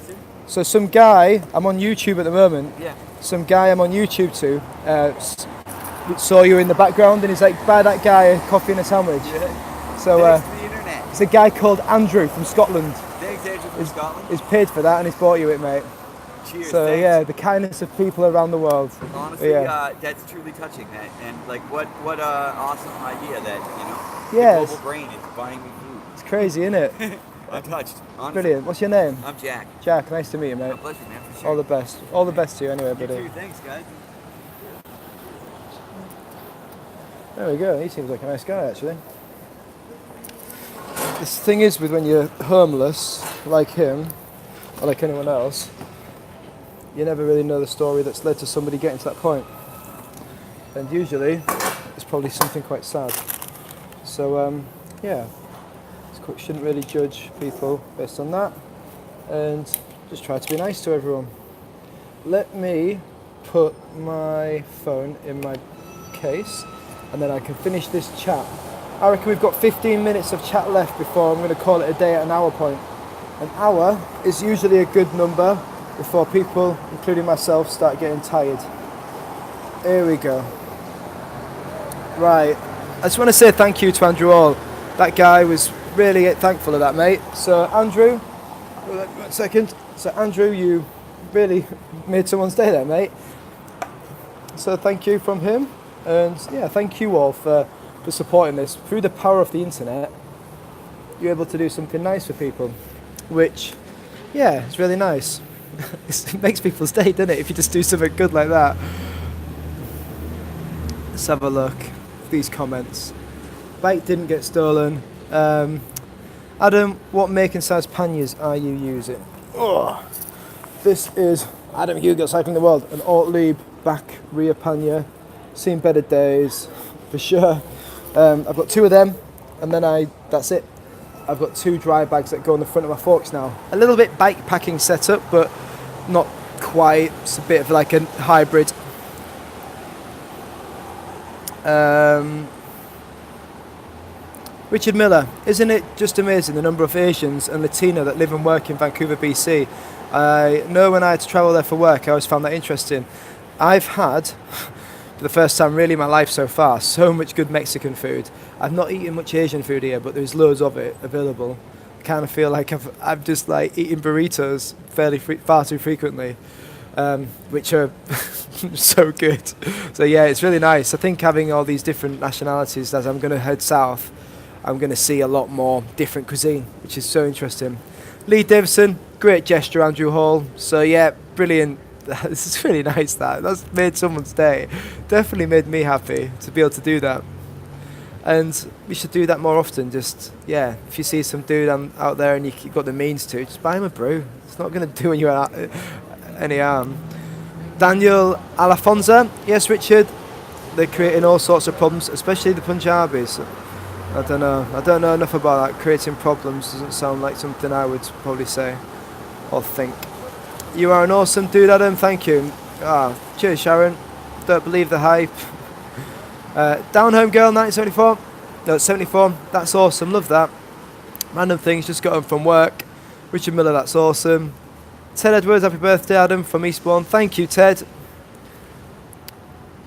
So some guy, I'm on YouTube at the moment. Yeah. Some guy I'm on YouTube to saw you in the background and he's like, buy that guy a coffee and a sandwich. Yeah. So Thanks to the internet. it's a guy called Andrew from Scotland. Thanks, Andrew from Scotland. He's paid for that and he's bought you it, mate. Cheers. So thanks. yeah, the kindness of people around the world. Honestly, Yeah. that's truly touching. That and like what awesome idea that Yes. the global brain is buying me food. It's crazy, isn't it? I'm touched. Honestly. Brilliant. What's your name? I'm Jack. Jack. Nice to meet you, mate. A pleasure, man. For sure. All the best. All the best to you anyway, You buddy. too. Thanks, guys. There we go. He seems like a nice guy, actually. This thing is with when you're homeless, like him, or like anyone else, you never really know the story that's led to somebody getting to that point. And usually, it's probably something quite sad. So yeah, shouldn't really judge people based on that, and just try to be nice to everyone. Let me put my phone in my case, and then I can finish this chat. I reckon we've got 15 minutes of chat left before I'm going to call it a day at an hour point. An hour is usually a good number before people, including myself, start getting tired. Here we go. Right, I just want to say thank you to Andrew Hall. That guy was really thankful of that, mate. So Andrew, 1 second. So Andrew, you really made someone's day there, mate. So thank you from him, and yeah, thank you all for supporting this. Through the power of the internet, you're able to do something nice for people, which, yeah, it's really nice. It makes people's day, doesn't it, if you just do something good like that. Let's have a look at these comments. Bike didn't get stolen. Adam, what make and size panniers are you using? Oh, this is Adam Hugo Cycling the World, an Ortlieb back rear pannier. Seen better days, for sure. I've got 2 of them, and then that's it. I've got 2 dry bags that go on the front of my forks now. A little bit bike packing setup, but not quite. It's a bit of like a hybrid. Richard Miller, isn't it just amazing the number of Asians and Latino that live and work in Vancouver, BC? I know when I had to travel there for work, I always found that interesting. I've had, for the first time really in my life so far, so much good Mexican food. I've not eaten much Asian food here, but there's loads of it available. I kind of feel like I've just like eating burritos far too frequently, which are so good. So yeah, it's really nice. I think having all these different nationalities, as I'm going to head south, I'm going to see a lot more different cuisine, which is so interesting. Lee Davison, great gesture, Andrew Hall. So yeah, brilliant. This is really nice. That's made someone's day. Definitely made me happy to be able to do that. And we should do that more often. Just, yeah, if you see some dude out there and you've got the means to, just buy him a brew. It's not going to do you any harm. Daniel Alafonza, yes, Richard. They're creating all sorts of problems, especially the Punjabis. I don't know enough about that. Creating problems doesn't sound like something I would probably say or think. You are an awesome dude, Adam. Thank you. Cheers, Sharon. Don't believe the hype. Down Home Girl, 1974. No, it's 74. That's awesome. Love that. Random things. Just got home from work. Richard Miller, that's awesome. Ted Edwards, happy birthday, Adam, from Eastbourne. Thank you, Ted.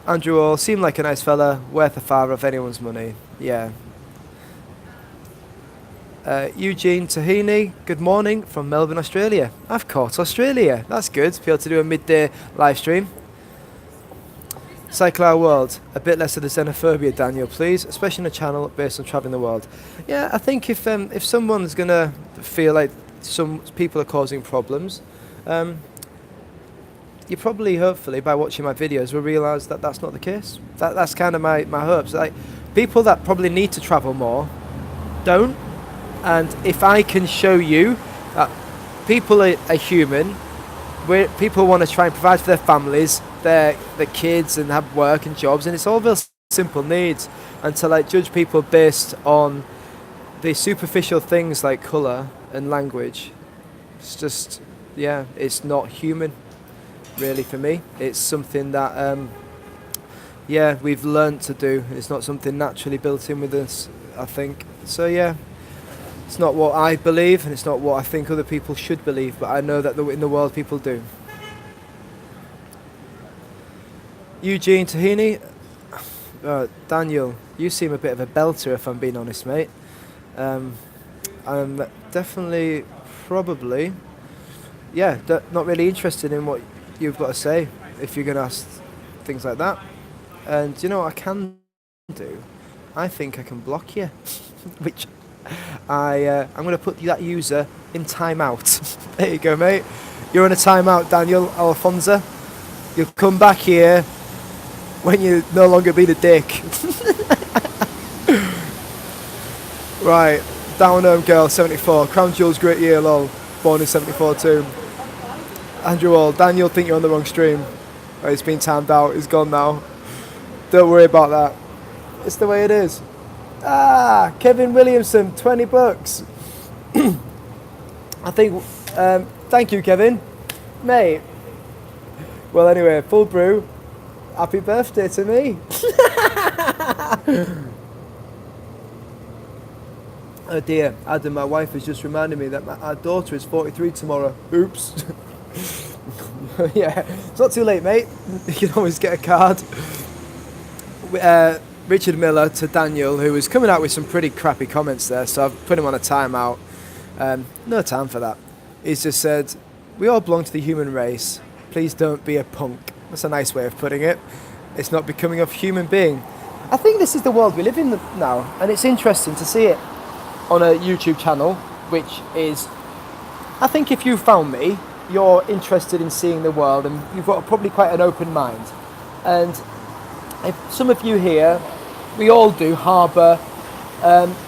Andrew Hall, seemed like a nice fella. Worth a father of anyone's money. Yeah. Eugene Tahini, good morning from Melbourne, Australia. I've caught Australia. That's good to be able to do a midday live stream. Cycle Our World, a bit less of the xenophobia, Daniel, please, especially on a channel based on travelling the world. Yeah, I think if someone's going to feel like some people are causing problems, you probably, hopefully, by watching my videos, will realise that that's not the case. That's kind of my hopes. Like, people that probably need to travel more don't. And if I can show you that people are human, people want to try and provide for their families, their kids, and have work and jobs, and it's all those simple needs. And to like judge people based on the superficial things like colour and language, it's just, yeah, it's not human, really, for me. It's something that, yeah, we've learnt to do. It's not something naturally built in with us, I think. So yeah. It's not what I believe, and it's not what I think other people should believe, but I know that in the world people do. Eugene Tahini, Daniel, you seem a bit of a belter if I'm being honest, mate. I'm definitely, probably, yeah, not really interested in what you've got to say if you're going to ask things like that. And you know what I can do? I think I can block you, which... I'm going to put that user in timeout. There you go, mate. You're on a timeout, Daniel Alfonso. You'll come back here when you no longer be the dick. Right, Down Home Girl, 74. Crown Jewel's great year, lol. Born in 74 too. Andrew Hall, Daniel, think you're on the wrong stream. Oh, it's been timed out. It's gone now. Don't worry about that. It's the way it is. Ah, Kevin Williamson, 20 bucks. I think, thank you, Kevin. Mate. Well, anyway, full brew. Happy birthday to me. Oh dear, Adam, my wife has just reminded me that our daughter is 43 tomorrow. Oops. Yeah, it's not too late, mate. You can always get a card. Richard Miller to Daniel, who was coming out with some pretty crappy comments there, so I've put him on a timeout. No time for that. He's just said, we all belong to the human race. Please don't be a punk. That's a nice way of putting it. It's not becoming a human being. I think this is the world we live in now, and it's interesting to see it on a YouTube channel, which is, I think if you found me, you're interested in seeing the world, and you've got probably quite an open mind. And if some of you here, we all do harbour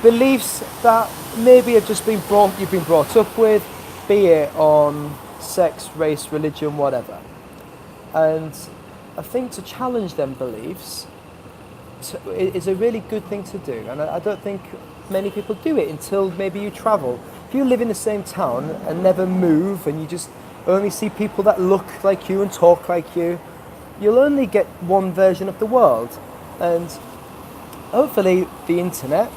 beliefs that maybe have just been you've been brought up with, be it on sex, race, religion, whatever. And I think to challenge them beliefs is a really good thing to do, and I don't think many people do it until maybe you travel. If you live in the same town and never move, and you just only see people that look like you and talk like you, you'll only get one version of the world. And hopefully the internet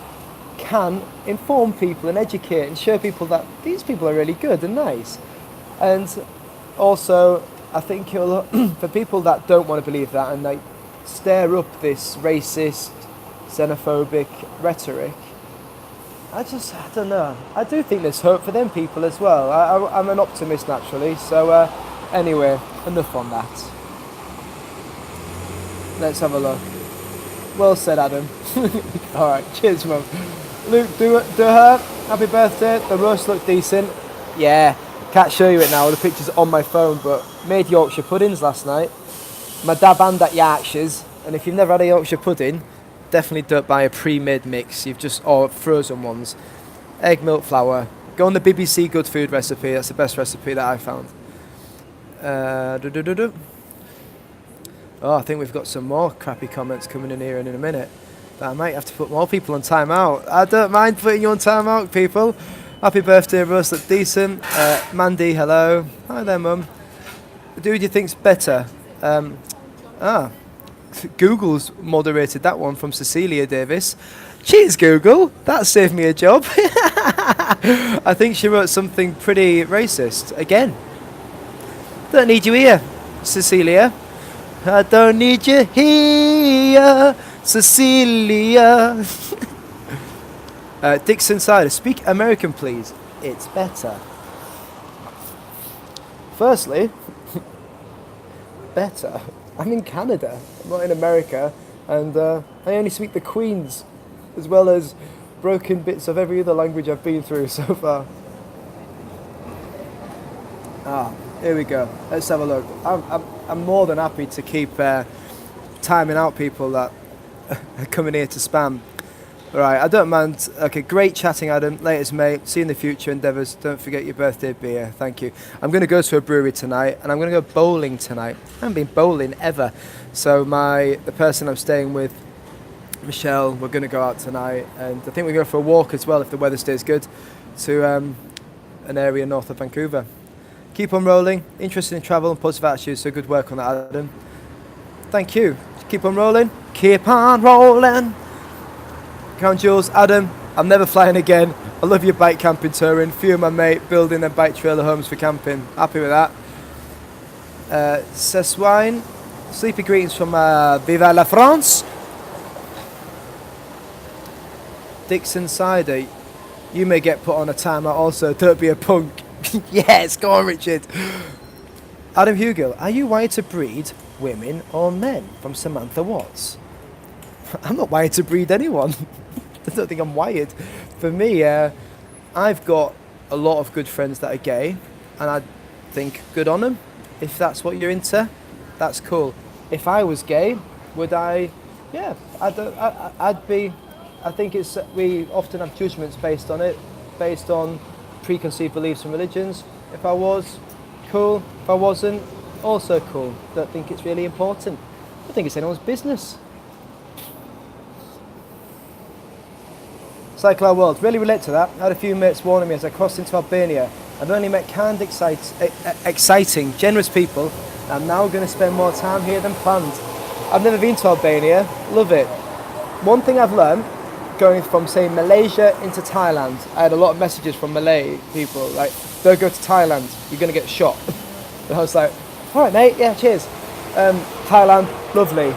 can inform people and educate and show people that these people are really good and nice. And also, I think for people that don't want to believe that and like stir up this racist, xenophobic rhetoric, I don't know. I do think there's hope for them people as well. I'm an optimist naturally, so anyway, enough on that. Let's have a look. Well said, Adam. Alright, cheers, Mum. Luke, do her. Happy birthday. The roast looked decent. Yeah, can't show you it now. The picture's on my phone, but made Yorkshire puddings last night. My dad and at Yorkshire's, and if you've never had a Yorkshire pudding, definitely don't buy a pre-made mix. Or frozen ones. Egg, milk, flour. Go on the BBC Good Food recipe. That's the best recipe that I found. Oh, I think we've got some more crappy comments coming in here in a minute. But I might have to put more people on timeout. I don't mind putting you on timeout, people. Happy birthday, roast look decent. Mandy, hello. Hi there, Mum. Who do you think's better? Google's moderated that one from Cecilia Davis. Cheers, Google. That saved me a job. I think she wrote something pretty racist. Again. Don't need you here, Cecilia. I don't need you here, Cecilia. Dixon Sider, speak American, please. It's better. Firstly, better. I'm in Canada, I'm not in America, and I only speak the Queen's, as well as broken bits of every other language I've been through so far. Here we go. Let's have a look. I'm more than happy to keep timing out people that are coming here to spam. Right, I don't mind. Okay, great chatting, Adam. Latest, mate. See you in the future endeavours. Don't forget your birthday beer. Thank you. I'm going to go to a brewery tonight, and I'm going to go bowling tonight. I haven't been bowling ever. So the person I'm staying with, Michelle, we're going to go out tonight, and I think we're going for a walk as well if the weather stays good, to an area north of Vancouver. Keep on rolling. Interested in travel and positive attitude, so good work on that, Adam. Thank you. Keep on rolling. Keep on rolling. Count Jules, Adam, I'm never flying again. I love your bike camping touring. Few of my mate building their bike trailer homes for camping. Happy with that. Seswine, sleepy greetings from Viva la France. Dixon Cider, you may get put on a timer also. Don't be a punk. Yes, go on, Richard. Adam Hugill, are you wired to breed women or men? From Samantha Watts. I'm not wired to breed anyone. I don't think I'm wired. For me, I've got a lot of good friends that are gay, and I think good on them. If that's what you're into, that's cool. If I was gay, would I? Yeah, I'd be. I think we often have judgments based on it, based on preconceived beliefs and religions. If I was, cool. If I wasn't, also cool. Don't think it's really important. I think it's anyone's business. Cycle our world. Really relate to that. I had a few mates warning me as I crossed into Albania. I've only met kind, exciting, generous people. I'm now going to spend more time here than planned. I've never been to Albania. Love it. One thing I've learned, going from, say, Malaysia into Thailand, I had a lot of messages from Malay people, like, don't go to Thailand, you're going to get shot. And I was like, all right, mate, yeah, cheers. Thailand, lovely.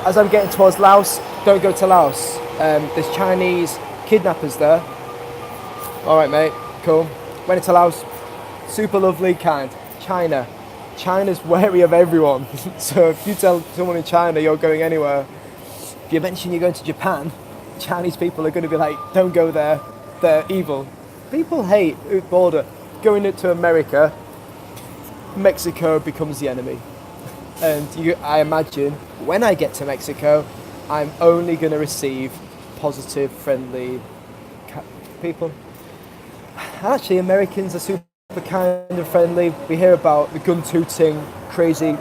As I'm getting towards Laos, don't go to Laos. There's Chinese kidnappers there. All right, mate, cool. Went into Laos, super lovely, kind. China's wary of everyone. So if you tell someone in China you're going anywhere, if you mention you're going to Japan, Chinese people are going to be like, don't go there, they're evil. People hate border. Going into America, Mexico becomes the enemy. And I imagine when I get to Mexico, I'm only going to receive positive, friendly people. Actually, Americans are super kind and friendly. We hear about the gun tooting, crazy.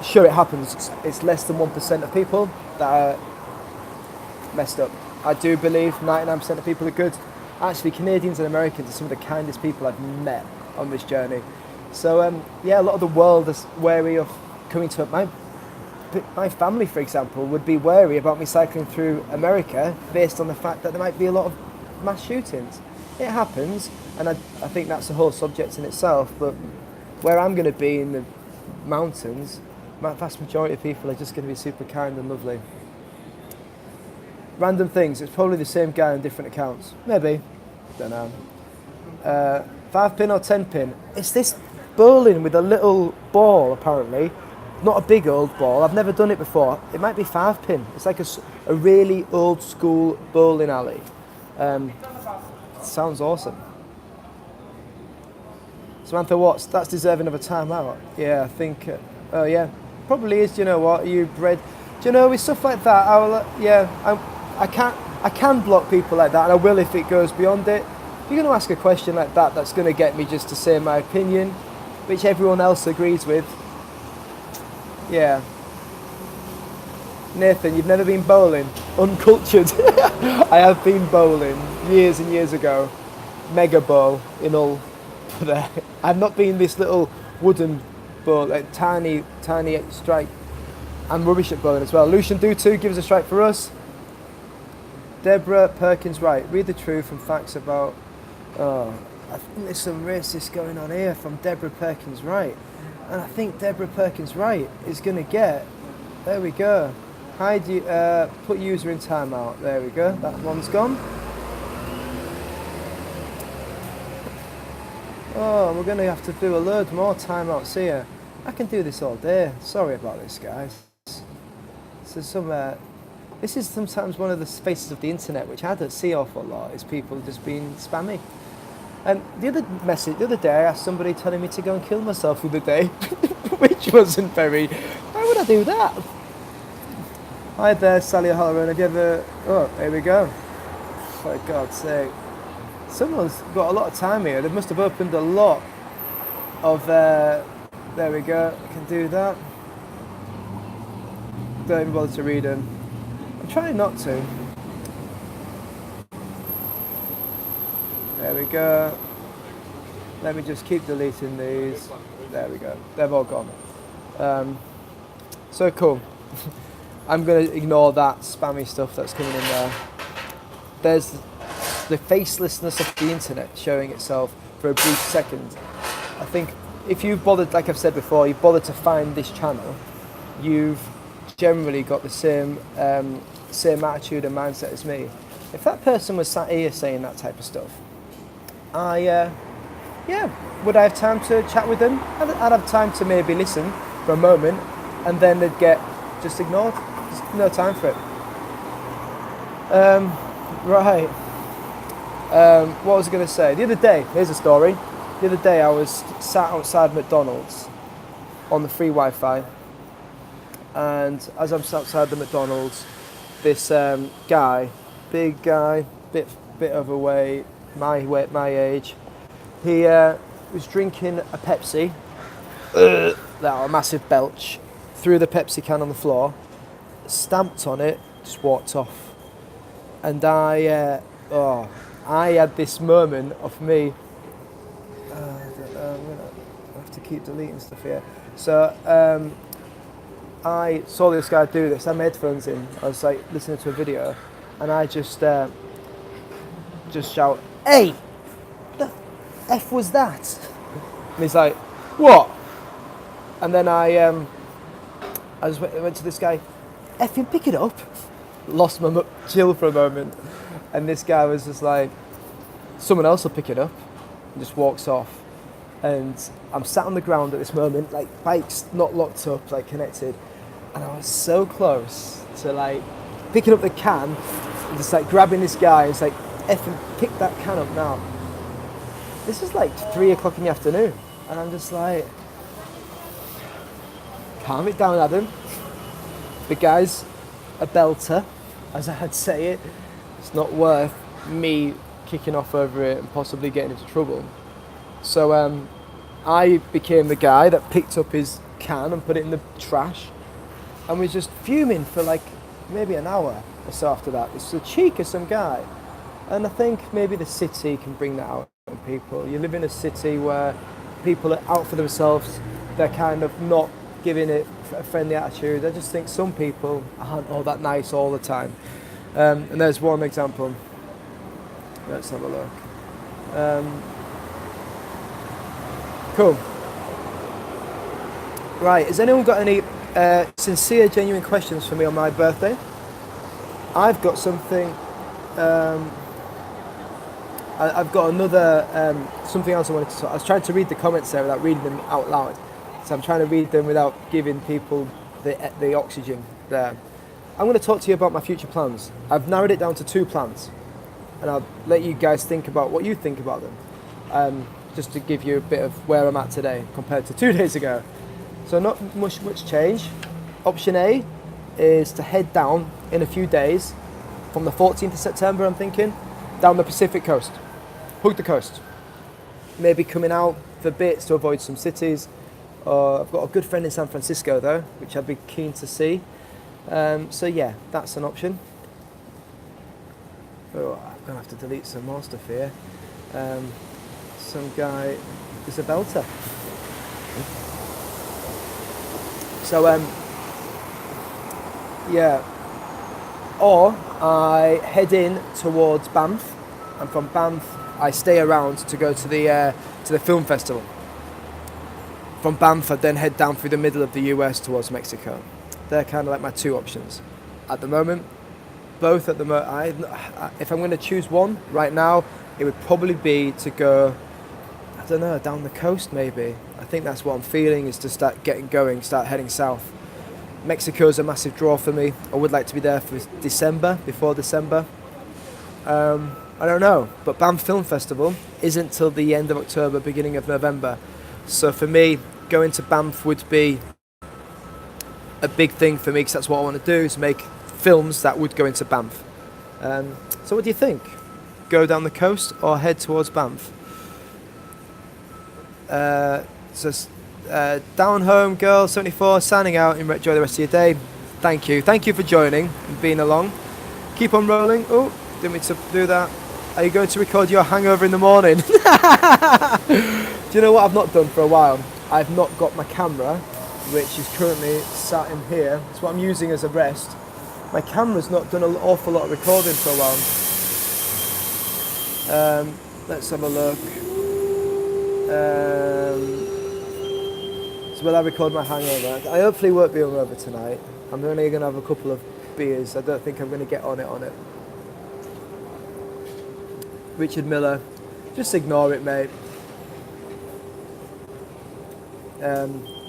Sure, it happens. It's less than 1% of people that are messed up. I do believe 99% of people are good. Actually, Canadians and Americans are some of the kindest people I've met on this journey. So, yeah, a lot of the world is wary of coming to my family, for example, would be wary about me cycling through America based on the fact that there might be a lot of mass shootings. It happens, and I think that's a whole subject in itself, but where I'm going to be in the mountains, the vast majority of people are just going to be super kind and lovely. Random things, it's probably the same guy on different accounts. Maybe, don't know. 5 pin or 10 pin? It's this bowling with a little ball, apparently. Not a big old ball, I've never done it before. It might be 5 pin. It's like a really old school bowling alley. Sounds awesome. Samantha Watts, that's deserving of a timeout. Yeah, I think, oh yeah, probably is. Do you know what? You bred, do you know, with stuff like that, I can block people like that, and I will if it goes beyond it. If you're going to ask a question like that, that's going to get me just to say my opinion, which everyone else agrees with. Yeah. Nathan, you've never been bowling? Uncultured. I have been bowling years and years ago. Mega bowl in Hull. But I've not been this little wooden bowl, like tiny strike. I'm rubbish at bowling as well. Lucian Do Too, give us a strike for us. Deborah Perkins Wright, read the truth and facts about... Oh, I think there's some racist going on here from Deborah Perkins Wright. And I think Deborah Perkins Wright is going to get... There we go. Hide put user in timeout. There we go. That one's gone. Oh, we're going to have to do a load more timeouts here. I can do this all day. Sorry about this, guys. So this is sometimes one of the faces of the internet, which I don't see awful lot, is people just being spammy. And the other day, I asked somebody telling me to go and kill myself the other day, which wasn't very... Why would I do that? Hi there, Sally O'Halloran. Have you ever... Oh, here we go. For God's sake. Someone's got a lot of time here. They must have opened a lot of... There we go. I can do that. Don't even bother to read them. I'm trying not to. There we go. Let me just keep deleting these. There we go. They've all gone. So cool. I'm going to ignore that spammy stuff that's coming in there. There's the facelessness of the internet showing itself for a brief second. I think if you've bothered, like I've said before, you've bothered to find this channel, you've generally got the same attitude and mindset as me. If that person was sat here saying that type of stuff, would I have time to chat with them? I'd have time to maybe listen for a moment, and then they'd get just ignored. Just no time for it. Right. What was I going to say? The other day, here's a story. The other day I was sat outside McDonald's on the free Wi-Fi, and as I'm sat outside the McDonald's, this guy, big guy, bit overweight, my age, he was drinking a Pepsi, that a massive belch, threw the Pepsi can on the floor, stamped on it, just walked off. And I Oh, I had this moment of me. I don't know, I'm gonna have to keep deleting stuff here. So I saw this guy do this. I had my headphones in. I was like listening to a video, and I just shout, "Hey, the f was that?" And he's like, "What?" And then I just went to this guy, "Effing pick it up." Lost my chill for a moment, and this guy was just like, "Someone else will pick it up," and just walks off. And I'm sat on the ground at this moment, like bikes not locked up, like connected, and I was so close to like picking up the can and just like grabbing this guy and it's like, "Effing pick that can up now." This is like 3 o'clock in the afternoon, and I'm just like, calm it down, Adam. The guy's a belter, as I'd say it. It's not worth me kicking off over it and possibly getting into trouble. So I became the guy that picked up his can and put it in the trash and was just fuming for like maybe an hour or so after that. It's the cheek of some guy. And I think maybe the city can bring that out in people. You live in a city where people are out for themselves. They're kind of not giving it a friendly attitude. I just think some people aren't all that nice all the time. And there's one example. Let's have a look. Cool. Right, has anyone got any sincere, genuine questions for me on my birthday? I've got something. I've got another something else I wanted to talk. I was trying to read the comments there without reading them out loud, so I'm trying to read them without giving people the oxygen there. I'm going to talk to you about my future plans. I've narrowed it down to 2 plans, and I'll let you guys think about what you think about them. Just to give you a bit of where I'm at today compared to 2 days ago. So not much change. Option A is to head down in a few days from the 14th of September, I'm thinking, down the Pacific coast. Hug the coast. Maybe coming out for bits to avoid some cities. I've got a good friend in San Francisco though, which I'd be keen to see. So yeah, that's an option. Oh, I'm gonna have to delete some more stuff here. Some guy is a belter. So yeah. Or I head in towards Banff, and from Banff I stay around to go to the film festival. From Banff I then head down through the middle of the US towards Mexico. They're kind of like my 2 options at the moment. Both at the moment. If I'm going to choose one right now, it would probably be to go, I don't know, down the coast maybe. I think that's what I'm feeling, is to start getting going, start heading south. Mexico's a massive draw for me. I would like to be there for December, before December. I don't know, but Banff Film Festival isn't till the end of October, beginning of November. So for me, going to Banff would be a big thing for me, because that's what I want to do, is make films that would go into Banff. So what do you think? Go down the coast or head towards Banff? Down home girl 74 signing out, and enjoy the rest of your day. Thank you for joining and being along. Keep on rolling. Oh, didn't mean to do that. Are you going to record your hangover in the morning? Do you know what I've not done for a while? I've not got my camera, which is currently sat in here. It's what I'm using as a rest. My camera's not done an awful lot of recording for a while. Let's have a look. So will I record my hangover? I hopefully won't be hungover tonight. I'm only going to have a couple of beers. I don't think I'm going to get on it. Richard Miller, just ignore it, mate.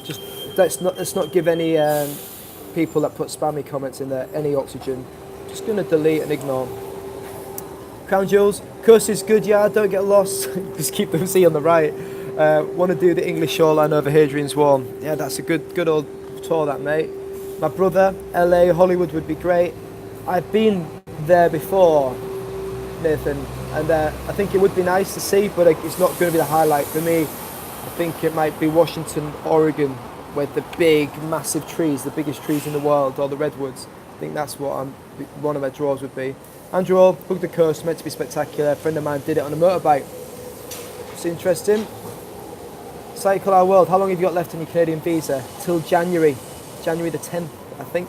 Just let's not give any people that put spammy comments in there any oxygen. Just going to delete and ignore. Crown Jewels, coast is good, yeah, don't get lost. Just keep them see on the right. Want to do the English shoreline over Hadrian's Wall. Yeah, that's a good old tour, that, mate. My brother, LA, Hollywood would be great. I've been there before, Nathan, and I think it would be nice to see, but it's not going to be the highlight for me. I think it might be Washington, Oregon, with the big, massive trees, the biggest trees in the world, or the redwoods. think that's what one of my draws would be. Andrew Hall, Hug the Coast, meant to be spectacular. A friend of mine did it on a motorbike. It's interesting. Cycle Our World, how long have you got left on your Canadian visa? Till January the 10th, I think.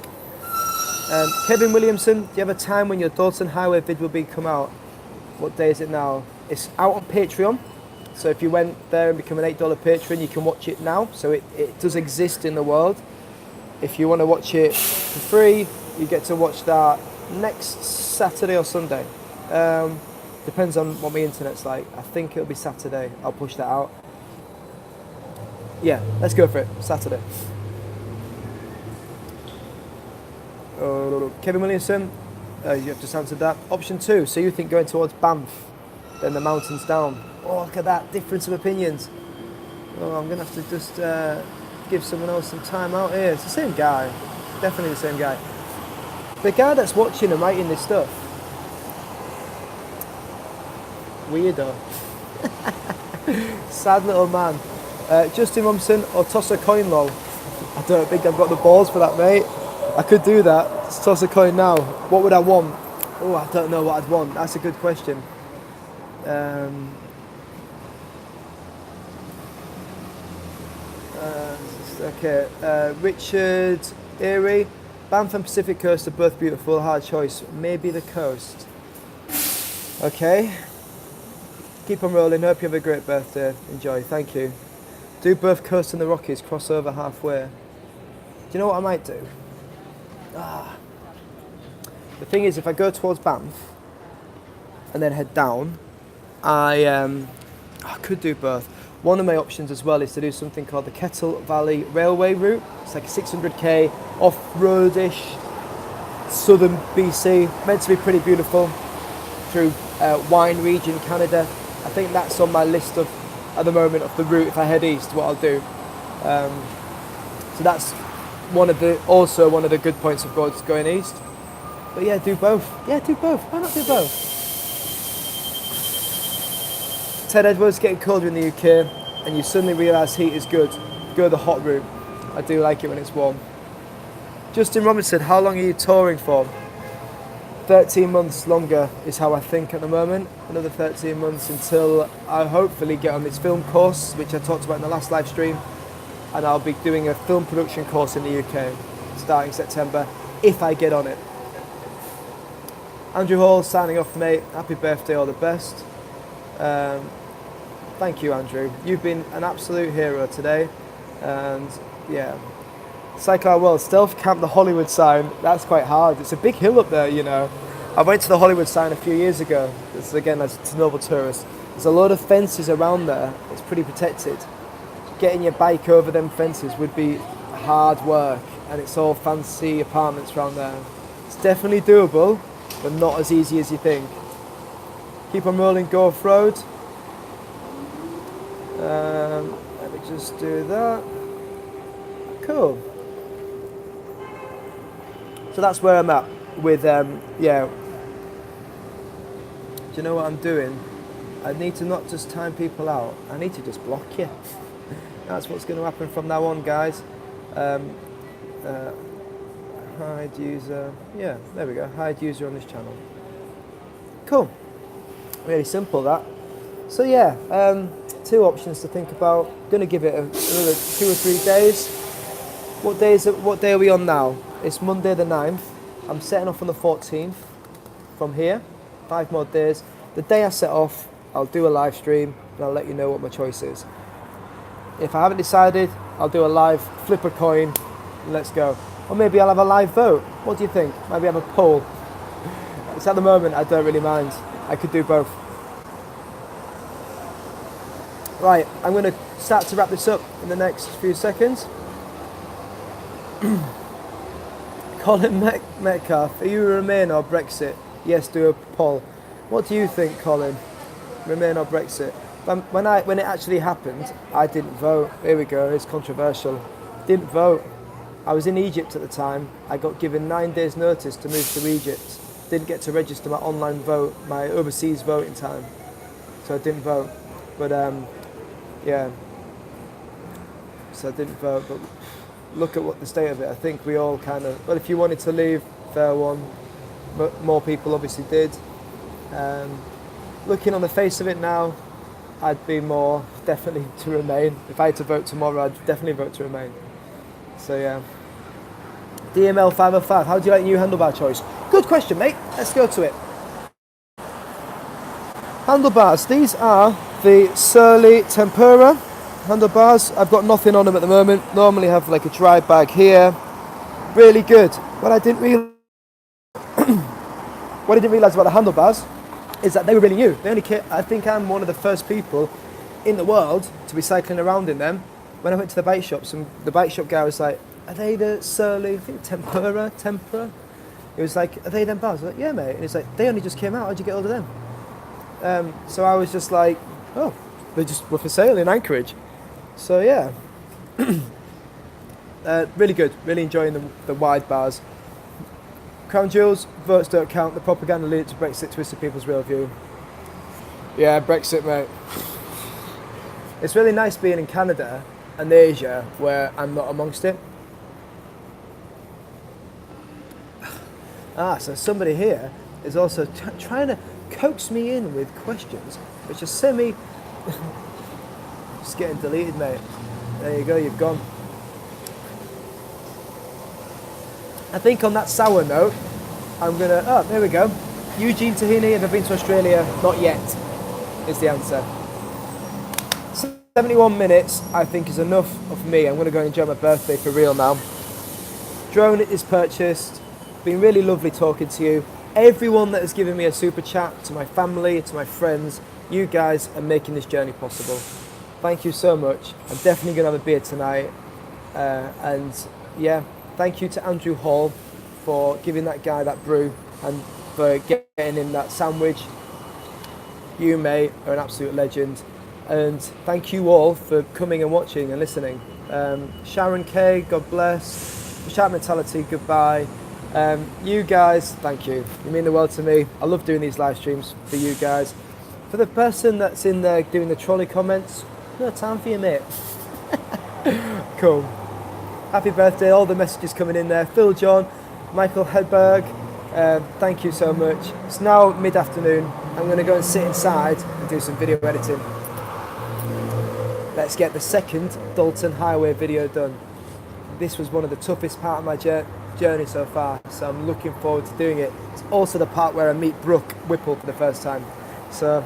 Kevin Williamson, do you have a time when your Dalton Highway vid will be come out? What day is it now? It's out on Patreon. So if you went there and become an $8 patron, you can watch it now. So it does exist in the world. If you want to watch it for free, you get to watch that next Saturday or Sunday. Depends on what my internet's like. I think it'll be Saturday. I'll push that out. Yeah, let's go for it. Saturday. Kevin Williamson, you have just answered that. Option 2, so you think going towards Banff, then the mountains down. Oh, look at that difference of opinions. Oh, I'm going to have to just give someone else some time out here. It's the same guy. Definitely the same guy. The guy that's watching and writing this stuff. Weirdo. Sad little man. Justin Rumson or toss a coin, lol. I don't think I've got the balls for that, mate. I could do that. Let's toss a coin now. What would I want? Oh, I don't know what I'd want. That's a good question. Okay. Richard Erie. Banff and Pacific Coast are both beautiful. Hard choice. Maybe the coast. Okay. Keep on rolling. Hope you have a great birthday. Enjoy. Thank you. Do both coast and the Rockies cross over halfway? Do you know what I might do? The thing is, if I go towards Banff and then head down, I could do both. One of my options as well is to do something called the Kettle Valley Railway route. It's like a 600k off-roadish southern BC, meant to be pretty beautiful, through wine region Canada. I think that's on my list of, at the moment, of the route if I head east, what I'll do. So that's also one of the good points of going east. But yeah, do both. Yeah, do both. Why not do both? Ted Edwards, getting colder in the UK, and you suddenly realise heat is good. Go the hot route. I do like it when it's warm. Justin Robinson, how long are you touring for? 13 months longer is how I think at the moment. Another 13 months until I hopefully get on this film course, which I talked about in the last live stream. And I'll be doing a film production course in the UK starting September, if I get on it. Andrew Hall, signing off, mate. Happy birthday, all the best. Thank you, Andrew. You've been an absolute hero today. And yeah. Cycle Our World, Stealth Camp, the Hollywood sign. That's quite hard. It's a big hill up there, you know. I went to the Hollywood sign a few years ago. This is again as a noble tourist. There's a lot of fences around there. It's pretty protected. Getting your bike over them fences would be hard work, and it's all fancy apartments around there. It's definitely doable, but not as easy as you think. Keep on rolling, go off-road. Let me just do that. Cool. So that's where I'm at with, yeah. Do you know what I'm doing? I need to not just time people out, I need to just block you. That's what's going to happen from now on, guys. Hide user. Yeah, there we go. Hide user on this channel. Cool. Really simple, that. So yeah, 2 options to think about. Going to give it another 2 or 3 days. What day are we on now? It's Monday the 9th. I'm setting off on the 14th from here. 5 more days. The day I set off, I'll do a live stream and I'll let you know what my choice is. If I haven't decided, I'll do a live flip a coin and let's go. Or maybe I'll have a live vote. What do you think? Maybe have a poll. It's at the moment, I don't really mind. I could do both. Right, I'm going to start to wrap this up in the next few seconds. Colin Metcalf, are you Remain or Brexit? Yes, do a poll. What do you think, Colin? Remain or Brexit? When it actually happened, I didn't vote. Here we go, it's controversial. Didn't vote. I was in Egypt at the time. I got given 9 days notice to move to Egypt. Didn't get to register my online vote, my overseas vote in time. So I didn't vote. But yeah. So I didn't vote, but look at what the state of it. I think we all kind of, well, if you wanted to leave, fair one. But more people obviously did. Looking on the face of it now, I'd be more definitely to remain. If I had to vote tomorrow, I'd definitely vote to remain. So yeah. DML 505, how do you like your new handlebar choice? Good question, mate. Let's go to it. Handlebars, these are the Surly Tempura handlebars. I've got nothing on them at the moment. Normally have like a dry bag here. Really good. What I didn't realise about the handlebars is that they were really new. They only came, I think I'm one of the first people in the world to be cycling around in them. When I went to the bike shops, and the bike shop guy was like, are they the Surly, I think Tempura? He was like, are they them bars? I was like, yeah, mate. And he's like, they only just came out. How'd you get hold of them? So I was just like, oh, they just were for sale in Anchorage. So yeah, really good. Really enjoying the wide bars. Crown Jewels, votes don't count. The propaganda leading to Brexit twisted people's real view. Yeah, Brexit, mate. It's really nice being in Canada and Asia where I'm not amongst it. So somebody here is also trying to coax me in with questions, which are semi... Just getting deleted, mate. There you go, you've gone. I think on that sour note, I'm gonna... Oh, there we go. Eugene Tahini, have I been to Australia? Not yet, is the answer. 71 minutes, I think, is enough of me. I'm gonna go and enjoy my birthday for real now. Drone is purchased. Been really lovely talking to you. Everyone that has given me a super chat, to my family, to my friends, you guys are making this journey possible. Thank you so much. I'm definitely going to have a beer tonight. And yeah, thank you to Andrew Hall for giving that guy that brew and for getting him that sandwich. You, mate, are an absolute legend. And thank you all for coming and watching and listening. Sharon K, God bless. Chat Mentality, goodbye. You guys, thank you. You mean the world to me. I love doing these live streams for you guys. For the person that's in there doing the trolley comments, no time for you, mate. Cool. Happy birthday, all the messages coming in there. Phil John, Michael Hedberg, thank you so much. It's now mid-afternoon. I'm going to go and sit inside and do some video editing. Let's get the second Dalton Highway video done. This was one of the toughest part of my journey so far, so I'm looking forward to doing it. It's also the part where I meet Brooke Whipple for the first time. So,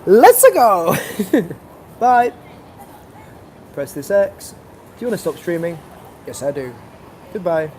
let's go! Bye! Press this X. Do you want to stop streaming? Yes, I do. Goodbye.